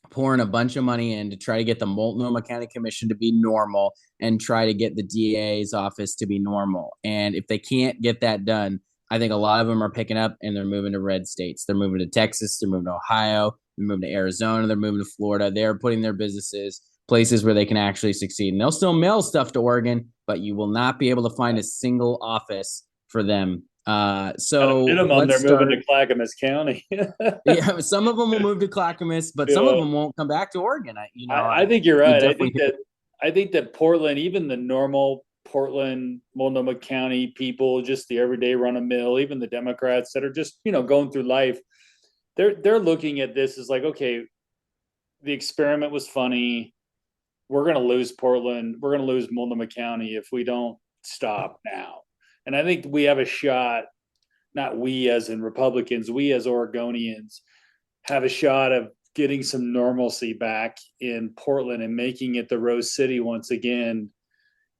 pouring a bunch of money in to try to get the Multnomah County Commission to be normal and try to get the DA's office to be normal. And if they can't get that done, I think a lot of them are picking up and they're moving to red states. They're moving to Texas, they're moving to Ohio, they're moving to Arizona, they're moving to Florida. They're putting their businesses places where they can actually succeed. And they'll still mail stuff to Oregon, but you will not be able to find a single office for them So at a minimum, they're moving to Clackamas County. Yeah, some of them will move to Clackamas, but some of them won't come back to Oregon. I think you're right. I think that Portland, even the normal Portland, Multnomah County people, just the everyday run of mill, even the Democrats that are just, going through life, they're looking at this as like, okay, the experiment was funny. We're going to lose Portland. We're going to lose Multnomah County if we don't stop now. And I think we have a shot, not we as in Republicans, we as Oregonians have a shot of getting some normalcy back in Portland and making it the Rose City once again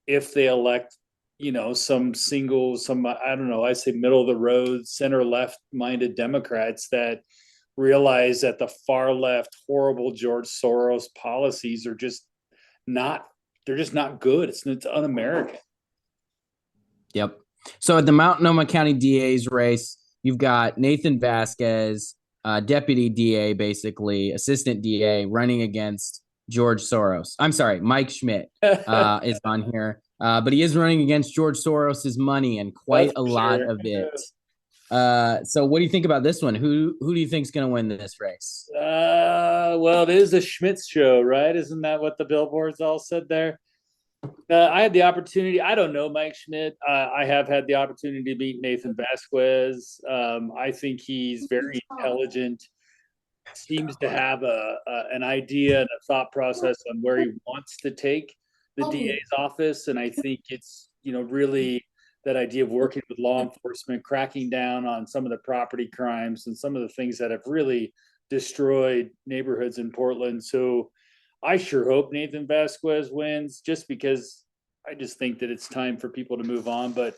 if they elect, I don't know, I say middle of the road, center left minded Democrats that realize that the far left horrible George Soros policies are just not good. It's un-American. Yep. So at the Multnomah County DA's race, you've got Nathan Vazquez, deputy DA, basically assistant DA, running against George Soros. I'm sorry, Mike Schmidt is on here, but he is running against George Soros's money and quite a lot of it. So what do you think about this one? Who do you think is going to win this race? Well, it is a Schmidt's show, right? Isn't that what the billboards all said there? I had the opportunity. I don't know Mike Schmidt. I have had the opportunity to meet Nathan Vazquez. I think he's very intelligent. Seems to have an idea and a thought process on where he wants to take the DA's office, and I think it's really that idea of working with law enforcement, cracking down on some of the property crimes and some of the things that have really destroyed neighborhoods in Portland. So I sure hope Nathan Vazquez wins, just because I just think that it's time for people to move on. But,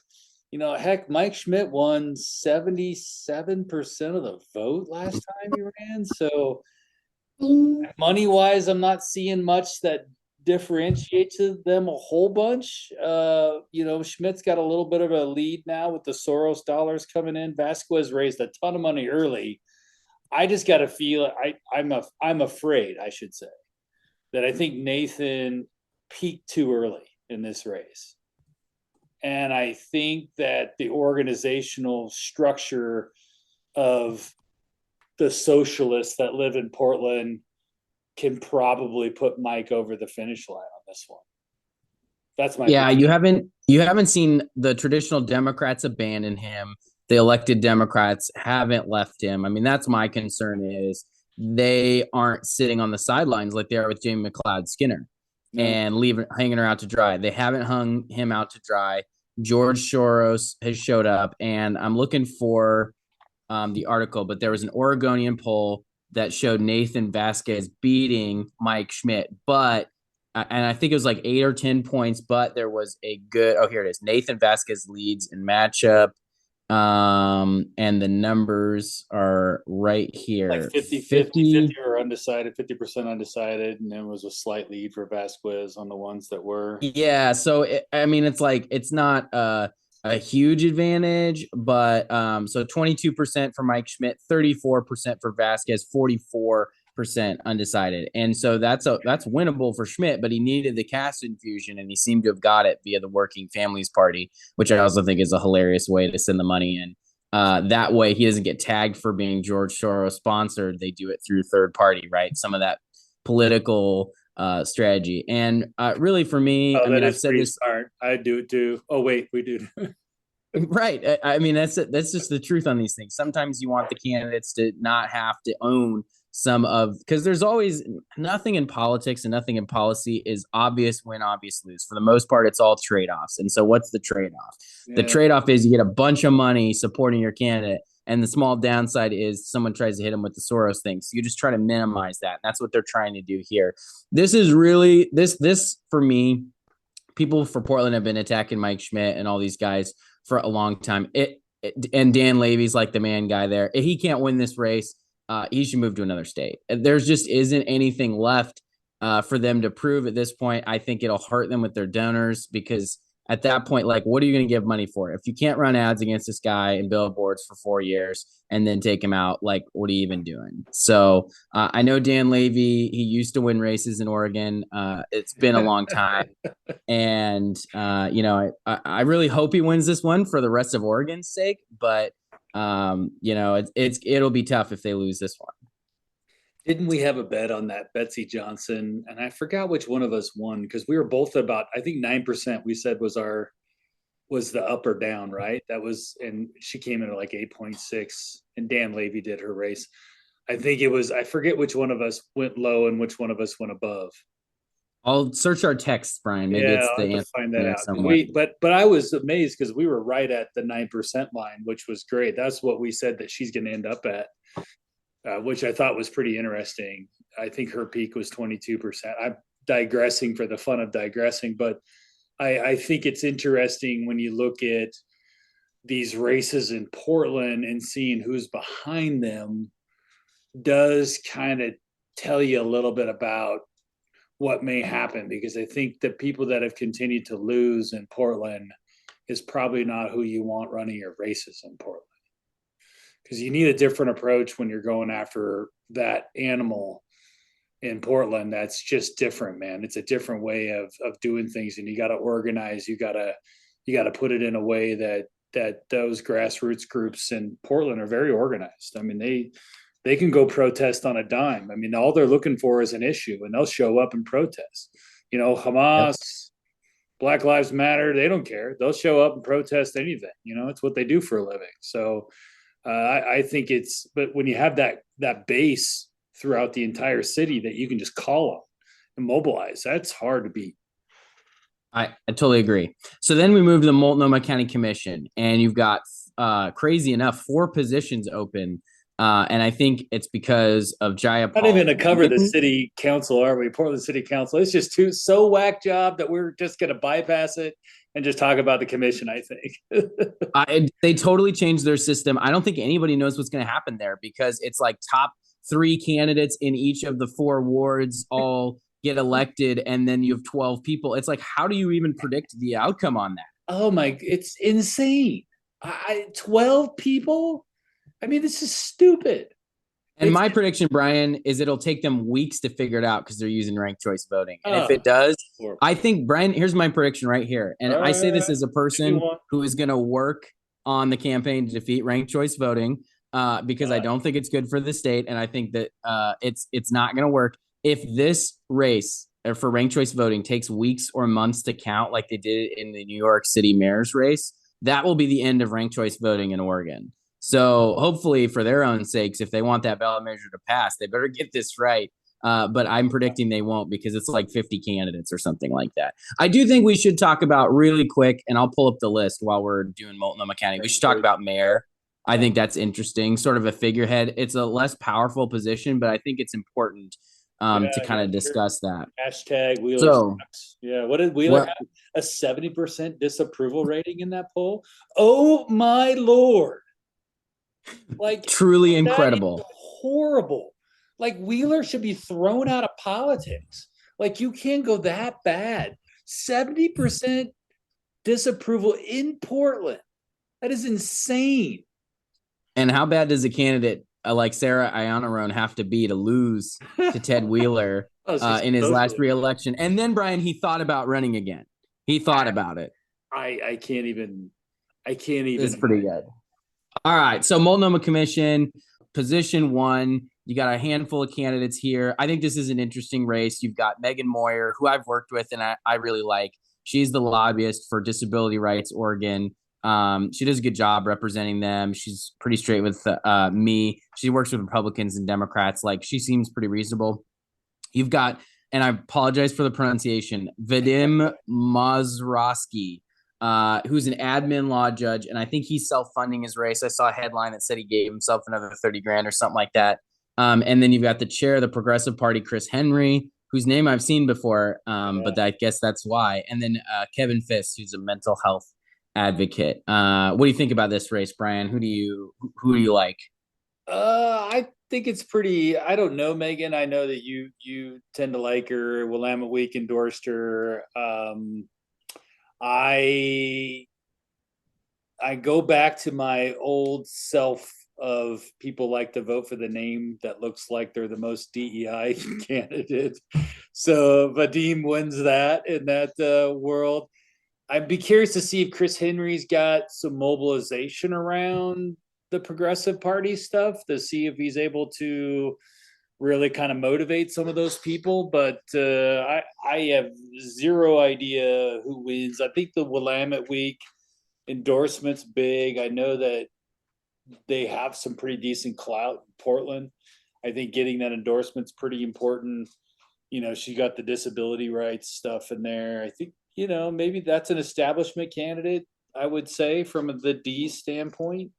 heck, Mike Schmidt won 77% of the vote last time he ran. So money-wise, I'm not seeing much that differentiates them a whole bunch. Schmidt's got a little bit of a lead now with the Soros dollars coming in. Vazquez raised a ton of money early. I just got to feel I'm afraid, I should say, that I think Nathan peaked too early in this race. And I think that the organizational structure of the socialists that live in Portland can probably put Mike over the finish line on this one. That's my opinion. You haven't seen the traditional Democrats abandon him. The elected Democrats haven't left him. I mean, that's my concern is they aren't sitting on the sidelines like they are with Jamie McLeod Skinner and hanging her out to dry. They haven't hung him out to dry. George Soros has showed up, and I'm looking for the article, but there was an Oregonian poll that showed Nathan Vazquez beating Mike Schmidt, and I think it was like 8 or 10 points, but there was here it is. Nathan Vazquez leads in matchup. And the numbers are right here. Like 50 or undecided, 50% undecided, and then was a slight lead for Vazquez on the ones that were. Yeah, so it's not a huge advantage, but so 22% for Mike Schmidt, 34% for Vazquez, 44% undecided. And so that's winnable for Schmidt, but he needed the cash infusion, and he seemed to have got it via the Working Families Party, which I also think is a hilarious way to send the money in. That way he doesn't get tagged for being George Soros sponsored. They do it through third party, right? Some of that political strategy. And really for me, I've said this. Smart. I do it too. Oh, wait, we do. Right. I mean, that's just the truth on these things. Sometimes you want the candidates to not have to own because there's always nothing in politics and nothing in policy is obvious win, obvious lose. For the most part, it's all trade-offs. And so what's the trade-off? Yeah. The trade-off is you get a bunch of money supporting your candidate. And the small downside is someone tries to hit them with the Soros thing. So you just try to minimize that. That's what they're trying to do here. This is really this for me. People for Portland have been attacking Mike Schmidt and all these guys for a long time. And Dan Levy's like the man guy there. If he can't win this race, he should move to another state. There's just isn't anything left for them to prove at this point. I think it'll hurt them with their donors because at that point, like, what are you going to give money for? If you can't run ads against this guy and billboards for 4 years and then take him out, like, what are you even doing? So I know Dan Levy, he used to win races in Oregon. It's been a long time. And, I really hope he wins this one for the rest of Oregon's sake. But, it'll be tough if they lose this one. Didn't we have a bet on that Betsy Johnson? And I forgot which one of us won because we were both about, I think 9% we said was the up or down, right? And she came in at like 8.6 and Dan Levy did her race. I forget which one of us went low and which one of us went above. I'll search our texts, Brian. Maybe it's the answer. Find that out. But I was amazed because we were right at the 9% line, which was great. That's what we said that she's going to end up at. Which I thought was pretty interesting. I think her peak was 22%. I'm digressing for the fun of digressing, but I think it's interesting when you look at these races in Portland and seeing who's behind them does kind of tell you a little bit about what may happen, because I think the people that have continued to lose in Portland is probably not who you want running your races in Portland. Because you need a different approach when you're going after that animal in Portland. That's just different, man. It's a different way of doing things, and you got to organize. You got to put it in a way that those grassroots groups in Portland are very organized. I mean, they can go protest on a dime. I mean, all they're looking for is an issue, and they'll show up and protest. Hamas, yep. Black Lives Matter. They don't care. They'll show up and protest anything. It's what they do for a living. So. I think but when you have that base throughout the entire city that you can just call on and mobilize, that's hard to beat. I totally agree. So then we move to the Multnomah County Commission, and you've got, crazy enough, 4 positions open. And I think it's because of Jayapal. Not even going to cover the city council, are we? Portland City Council. It's just so whack job that we're just going to bypass it and just talk about the commission, I think. They totally changed their system. I don't think anybody knows what's going to happen there, because it's like top 3 candidates in each of the 4 wards all get elected, and then you have 12 people. It's like, how do you even predict the outcome on that? Oh my, it's insane. 12 people? I mean, this is stupid. And my prediction, Brian, is it'll take them weeks to figure it out because they're using ranked choice voting. And if it does, I think, Brian, here's my prediction right here. And I say this as a person who is going to work on the campaign to defeat ranked choice voting, because I don't think it's good for the state. And I think that it's not going to work. If this race for ranked choice voting takes weeks or months to count, like they did in the New York City mayor's race, that will be the end of ranked choice voting in Oregon. So hopefully, for their own sakes, if they want that ballot measure to pass, they better get this right. But I'm predicting they won't, because it's like 50 candidates or something like that. I do think we should talk about really quick, and I'll pull up the list while we're doing Multnomah County. We should talk about mayor. I think that's interesting, sort of a figurehead. It's a less powerful position, but I think it's important to kind of discuss that. Hashtag Wheeler. So, yeah, what did Wheeler have? A 70% disapproval rating in that poll? Oh my Lord. Like, truly incredible. Horrible. Like, Wheeler should be thrown out of politics. Like, you can't go that bad. 70% disapproval in Portland. That is insane. And how bad does a candidate like Sarah Iannarone have to be to lose to Ted Wheeler in his last re-election? And then, Brian, he thought about running again. He thought about it. I can't even. It's pretty good. All right. So Multnomah Commission, position 1. You got a handful of candidates here. I think this is an interesting race. You've got Meghan Moyer, who I've worked with and I really like. She's the lobbyist for Disability Rights Oregon. She does a good job representing them. She's pretty straight with me. She works with Republicans and Democrats. Like, she seems pretty reasonable. You've got, and I apologize for the pronunciation, Vadim Mozyrsky, who's an admin law judge, and I think he's self-funding his race. I saw a headline that said he gave himself another $30,000 or something like that. And then you've got the chair of the Progressive Party, Chris Henry, whose name I've seen before, but I guess that's why. And then Kevin Fisk, who's a mental health advocate. What do you think about this race, Brian? Who do you like? I think it's pretty. I don't know Meghan. I know that you tend to like her. Willamette Week endorsed her. I go back to my old self of people like to vote for the name that looks like they're the most DEI candidate. So Vadim wins that in that world. I'd be curious to see if Chris Henry's got some mobilization around the Progressive Party stuff to see if he's able to really kind of motivate some of those people. But I have zero idea who wins. I think the Willamette Week endorsement's big. I know that they have some pretty decent clout in Portland. I think getting that endorsement's pretty important. She got the disability rights stuff in there. I think, maybe that's an establishment candidate, I would say, from the D standpoint.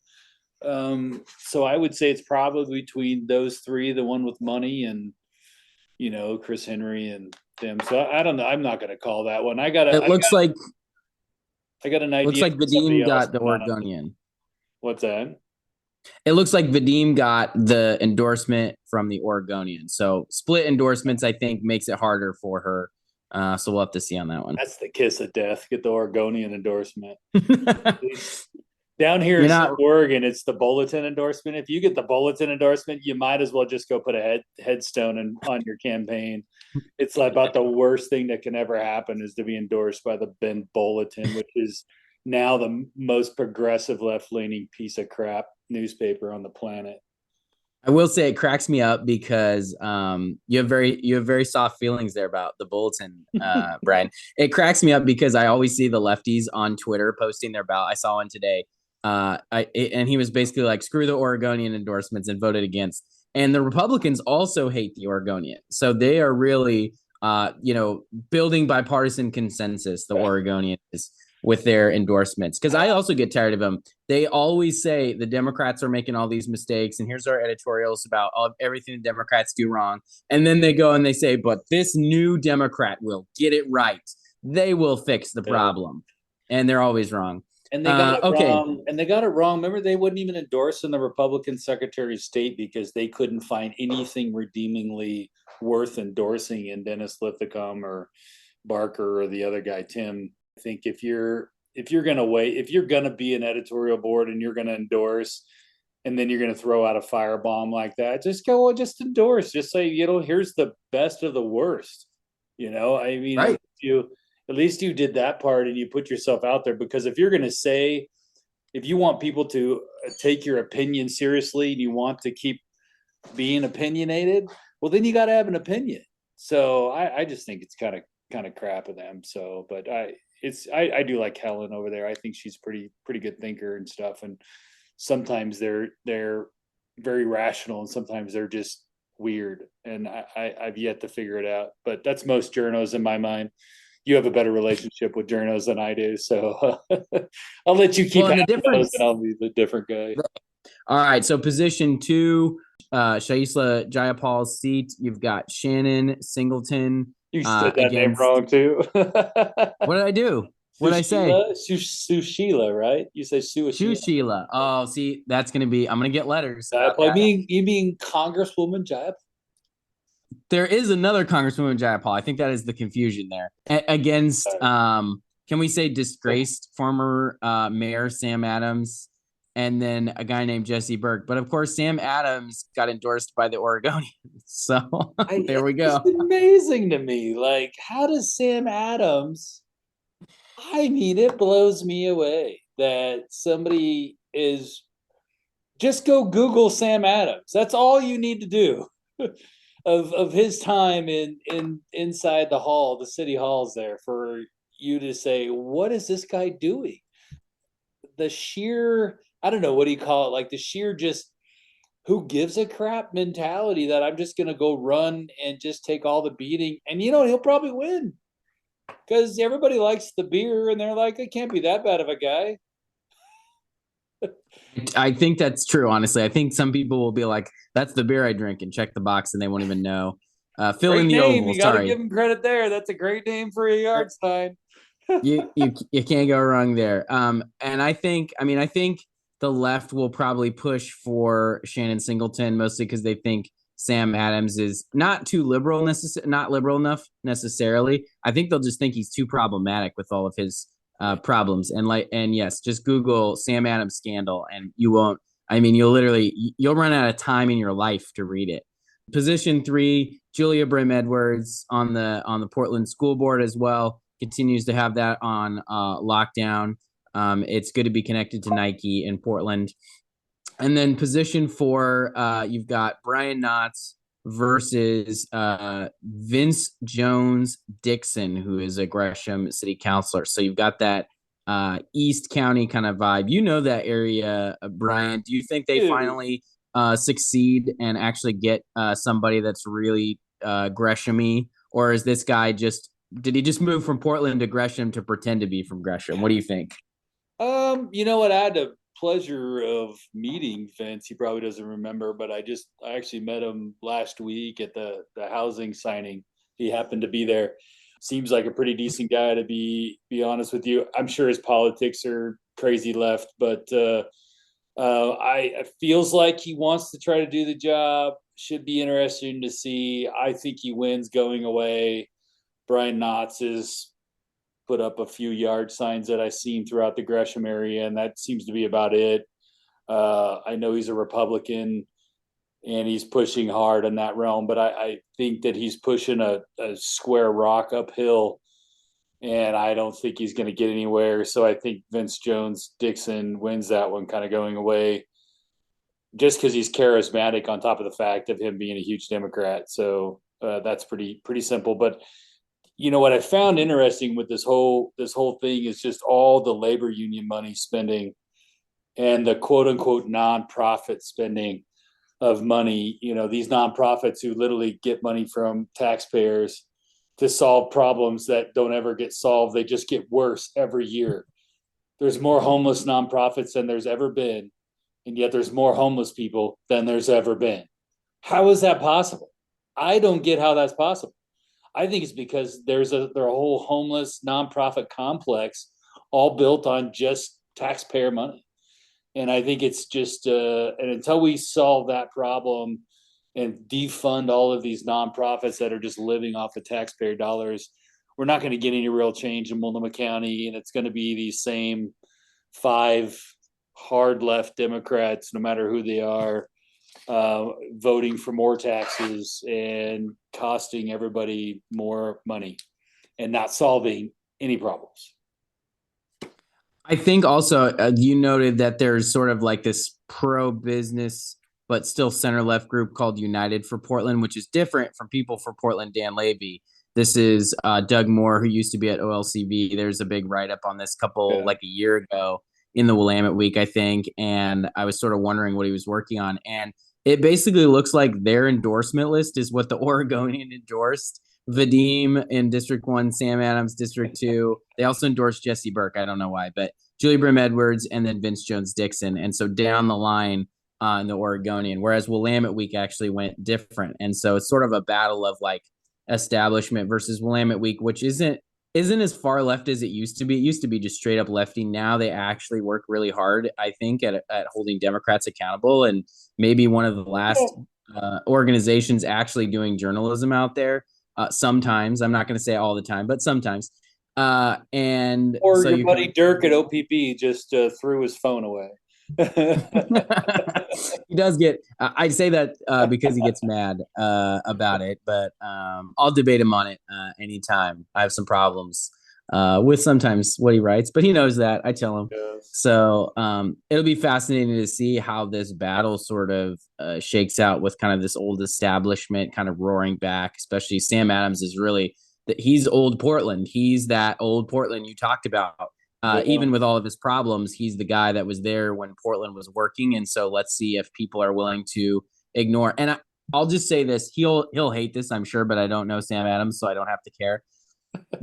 So I would say it's probably between those three, the one with money and, Chris Henry and them. So I don't know. I'm not going to call that one. I got an idea. Looks like Vadim got the Oregonian. What's that? It looks like Vadim got the endorsement from the Oregonian. So split endorsements, I think, makes it harder for her. So we'll have to see on that one. That's the kiss of death. Get the Oregonian endorsement. Down here in Oregon, it's the bulletin endorsement. If you get the bulletin endorsement, you might as well just go put a headstone on your campaign. It's like about the worst thing that can ever happen is to be endorsed by the Bend Bulletin, which is now the most progressive left-leaning piece of crap newspaper on the planet. I will say it cracks me up because you have very soft feelings there about the Bulletin, Brian. It cracks me up because I always see the lefties on Twitter posting their ballot. I saw one today. And he was basically like, screw the Oregonian endorsements and voted against. And the Republicans also hate the Oregonian. So they are really, building bipartisan consensus, the Oregonian is, with their endorsements. Because I also get tired of them. They always say the Democrats are making all these mistakes. And here's our editorials about everything the Democrats do wrong. And then they go and they say, but this new Democrat will get it right. They will fix the problem. And they're always wrong. And they got it wrong. And they got it wrong. Remember, they wouldn't even endorse in the Republican Secretary of State because they couldn't find anything redeemingly worth endorsing in Dennis Lithicum or Barker or the other guy, Tim. I think if you're gonna be an editorial board and you're gonna endorse, and then you're gonna throw out a firebomb like that, just endorse. Just say, here's the best of the worst. I mean, right. At least you did that part and you put yourself out there, because if you're going to say, if you want people to take your opinion seriously and you want to keep being opinionated, well, then you got to have an opinion. So I just think it's kind of crap of them. So, but I do like Helen over there. I think she's pretty good thinker and stuff. And sometimes they're very rational and sometimes they're just weird. And I've yet to figure it out, but that's most journos in my mind. You have a better relationship with journos than I do, so I'll let you keep those, and I'll be the different guy. All right, so position 2, Shaisla Jayapal's seat. You've got Shannon, Singleton. You said that name wrong too. What did I do? What did I say? Susheela, right? You say Susheela. Oh, see, that's gonna be. I'm gonna get letters. You mean Congresswoman Jayapal? There is another Congresswoman Jayapal. I think that is the confusion there. Against, can we say disgraced former Mayor Sam Adams, and then a guy named Jesse Burke. But of course, Sam Adams got endorsed by the Oregonians. So there we go. It's amazing to me. Like, how does Sam Adams? I mean, it blows me away that somebody is. Just go Google Sam Adams. That's all you need to do. Of his time in inside the hall, the city halls there, for you to say, what is this guy doing? The sheer, I don't know, what do you call it? Like the sheer just who gives a crap mentality that I'm just going to go run and just take all the beating. And, he'll probably win because everybody likes the beer and they're like, it can't be that bad of a guy. I think that's true, honestly. I think some people will be like, that's the beer I drink, and check the box and they won't even know. Fill in the oval. You gotta give him credit there. That's a great name for a yard sign. you can't go wrong there. And I think the left will probably push for Shannon Singleton, mostly because they think Sam Adams is not too liberal, not liberal enough necessarily. I think they'll just think he's too problematic with all of his problems. And yes, just Google Sam Adams scandal and you won't, I mean, you'll run out of time in your life to read it. Position 3, Julia Brim-Edwards on the Portland school board as well, continues to have that on lockdown. It's good to be connected to Nike in Portland. And then position 4, you've got Brian Knotts versus Vince Jones-Dixon, who is a Gresham city councilor. So you've got that East County kind of vibe. You know that area, Brian. Do you think they finally succeed and actually get somebody that's really Gresham-y? Or is this guy did he just move from Portland to Gresham to pretend to be from Gresham? What do you think? You know what? I had the pleasure of meeting Vince. He probably doesn't remember, but I actually met him last week at the housing signing. He happened to be there. Seems like a pretty decent guy, to be honest with you. I'm sure his politics are crazy left, but it feels like he wants to try to do the job. Should be interesting to see. I think he wins going away. Brian Knotts is put up a few yard signs that I've seen throughout the Gresham area, and that seems to be about it. I know he's a Republican and he's pushing hard in that realm, but I think that he's pushing a square rock uphill, and I don't think he's going to get anywhere. So I think Vince Jones-Dixon wins that one, kind of going away, just because he's charismatic on top of the fact of him being a huge Democrat. So that's pretty simple. But you know what I found interesting with this whole thing is just all the labor union money spending and the quote unquote nonprofit spending of money. You know, these nonprofits who literally get money from taxpayers to solve problems that don't ever get solved. They just get worse every year. There's more homeless nonprofits than there's ever been, and yet there's more homeless people than there's ever been. How is that possible? I don't get how that's possible. I think it's because there's a whole homeless nonprofit complex all built on just taxpayer money. And I think it's just, and until we solve that problem and defund all of these nonprofits that are just living off of taxpayer dollars, we're not going to get any real change in Multnomah County. And it's going to be these same 5 hard left Democrats, no matter who they are, voting for more taxes and costing everybody more money and not solving any problems. I think also you noted that there's sort of like this pro-business but still center-left group called United for Portland, which is different from People for Portland, Dan Levy. This is Doug Moore, who used to be at OLCV. There's a big write-up on this like a year ago in the Willamette Week, I think, and I was sort of wondering what he was working on. And it basically looks like their endorsement list is what the Oregonian endorsed. Vadim in District 1, Sam Adams, District 2. They also endorsed Jesse Burke. I don't know why, but Julia Brim-Edwards and then Vince Jones-Dixon. And so down the line in the Oregonian, whereas Willamette Week actually went different. And so it's sort of a battle of like establishment versus Willamette Week, which isn't as far left as it used to be. It used to be just straight up lefty. Now they actually work really hard, I think, at holding Democrats accountable, and maybe one of the last organizations actually doing journalism out there. Sometimes, I'm not going to say all the time, but sometimes. And or so your buddy Dirk at OPP just threw his phone away. He does get. I say that because he gets mad about it, but I'll debate him on it anytime. I have some problems with sometimes what he writes, but he knows that. I tell him. Yes. So it'll be fascinating to see how this battle sort of shakes out with kind of this old establishment kind of roaring back. Especially Sam Adams is really he's old Portland. He's that old Portland you talked about. Even with all of his problems, he's the guy that was there when Portland was working. And so let's see if people are willing to ignore. And I'll just say this. He'll hate this, I'm sure, but I don't know Sam Adams, so I don't have to care.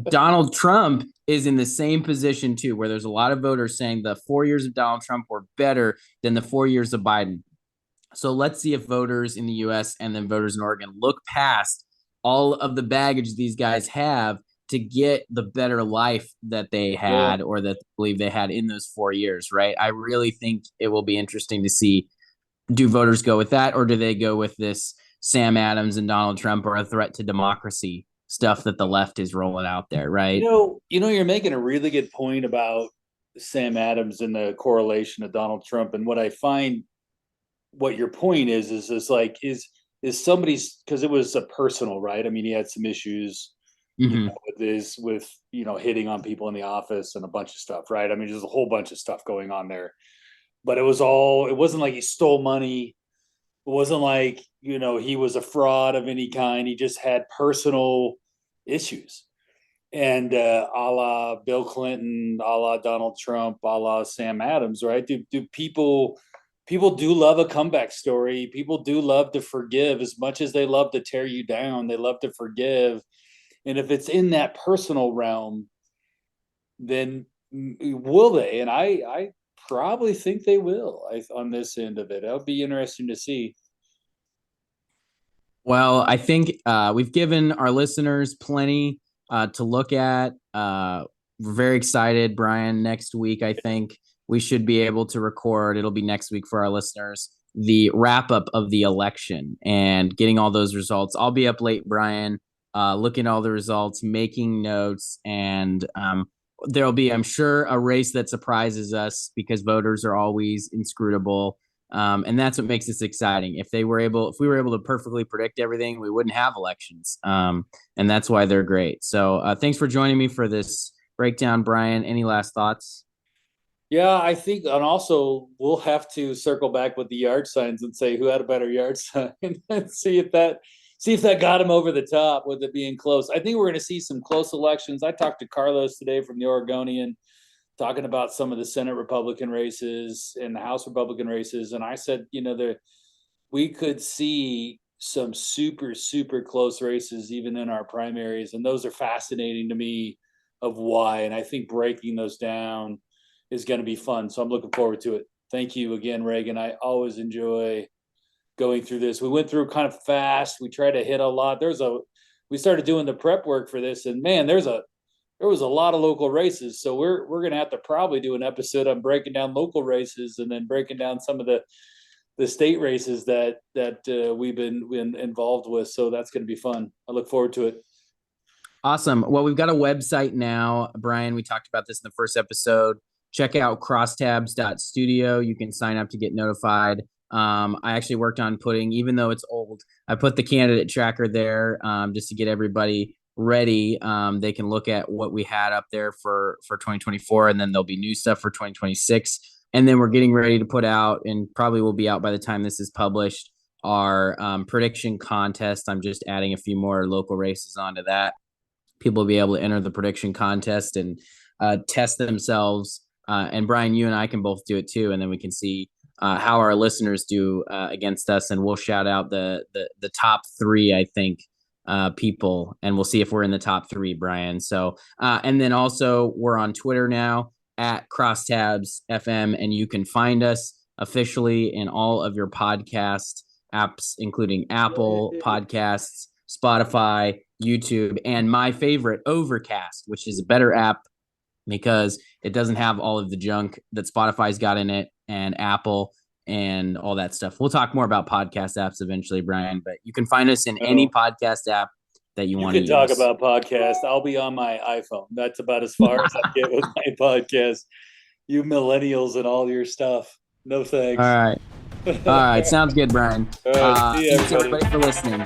Donald Trump is in the same position, too, where there's a lot of voters saying the 4 years of Donald Trump were better than the 4 years of Biden. So let's see if voters in the U.S. and then voters in Oregon look past all of the baggage these guys have to get the better life that they had or that they believe they had in those 4 years, right? I really think it will be interesting to see, do voters go with that or do they go with this Sam Adams and Donald Trump are a threat to democracy stuff that the left is rolling out there, right? You're making a really good point about Sam Adams and the correlation of Donald Trump. And what I find, what your point is like, is somebody's, because it was a personal, right? I mean, he had some issues with hitting on people in the office and a bunch of stuff, right? I mean, there's a whole bunch of stuff going on there, but it wasn't like he stole money. It wasn't like, he was a fraud of any kind. He just had personal issues. And a la Bill Clinton, a la Donald Trump, a la Sam Adams, right? Do people do love a comeback story. People do love to forgive as much as they love to tear you down. They love to forgive. And if it's in that personal realm, then will they? And I probably think they will on this end of it. That'll be interesting to see. Well, I think we've given our listeners plenty to look at. We're very excited, Bryan. Next week, I think we should be able to record. It'll be next week for our listeners, the wrap up of the election and getting all those results. I'll be up late, Bryan, looking at all the results, making notes, and there'll be, I'm sure, a race that surprises us because voters are always inscrutable. And that's what makes this exciting. If we were able to perfectly predict everything, we wouldn't have elections. And that's why they're great. So thanks for joining me for this breakdown, Bryan. Any last thoughts? Yeah, I think, and also we'll have to circle back with the yard signs and say who had a better yard sign and see if that got him over the top with it being close. I think we're going to see some close elections. I talked to Carlos today from the Oregonian, talking about some of the Senate Republican races and the House Republican races. And I said, we could see some super, super close races even in our primaries. And those are fascinating to me of why. And I think breaking those down is going to be fun. So I'm looking forward to it. Thank you again, Reagan. I always enjoy going through this. We went through kind of fast. We tried to hit a lot. We started doing the prep work for this, and man, there was a lot of local races. So we're going to have to probably do an episode on breaking down local races and then breaking down some of the state races that we've been involved with. So that's going to be fun. I look forward to it. Awesome. Well, we've got a website now, Bryan. We talked about this in the first episode. Check out crosstabs.studio. You can sign up to get notified. I actually worked on putting, even though it's old, I put the candidate tracker there just to get everybody ready. They can look at what we had up there for 2024, and then there'll be new stuff for 2026. And then we're getting ready to put out, and probably will be out by the time this is published, our prediction contest. I'm just adding a few more local races onto that. People will be able to enter the prediction contest and test themselves. And Bryan, you and I can both do it too, and then we can see how our listeners do against us, and we'll shout out the top three, I think, people, and we'll see if we're in the top three, Bryan. So and then also we're on Twitter now at Crosstabs FM, and you can find us officially in all of your podcast apps, including Apple Podcasts, Spotify, YouTube, and my favorite, Overcast, which is a better app because it doesn't have all of the junk that Spotify's got in it and Apple and all that stuff. We'll talk more about podcast apps eventually, Bryan, but you can find us in any podcast app that you want to use. You can talk about podcasts. I'll be on my iPhone. That's about as far as I get with my podcast. You millennials and all your stuff. No thanks. All right. Sounds good, Bryan. All right. See you, thanks everybody for listening.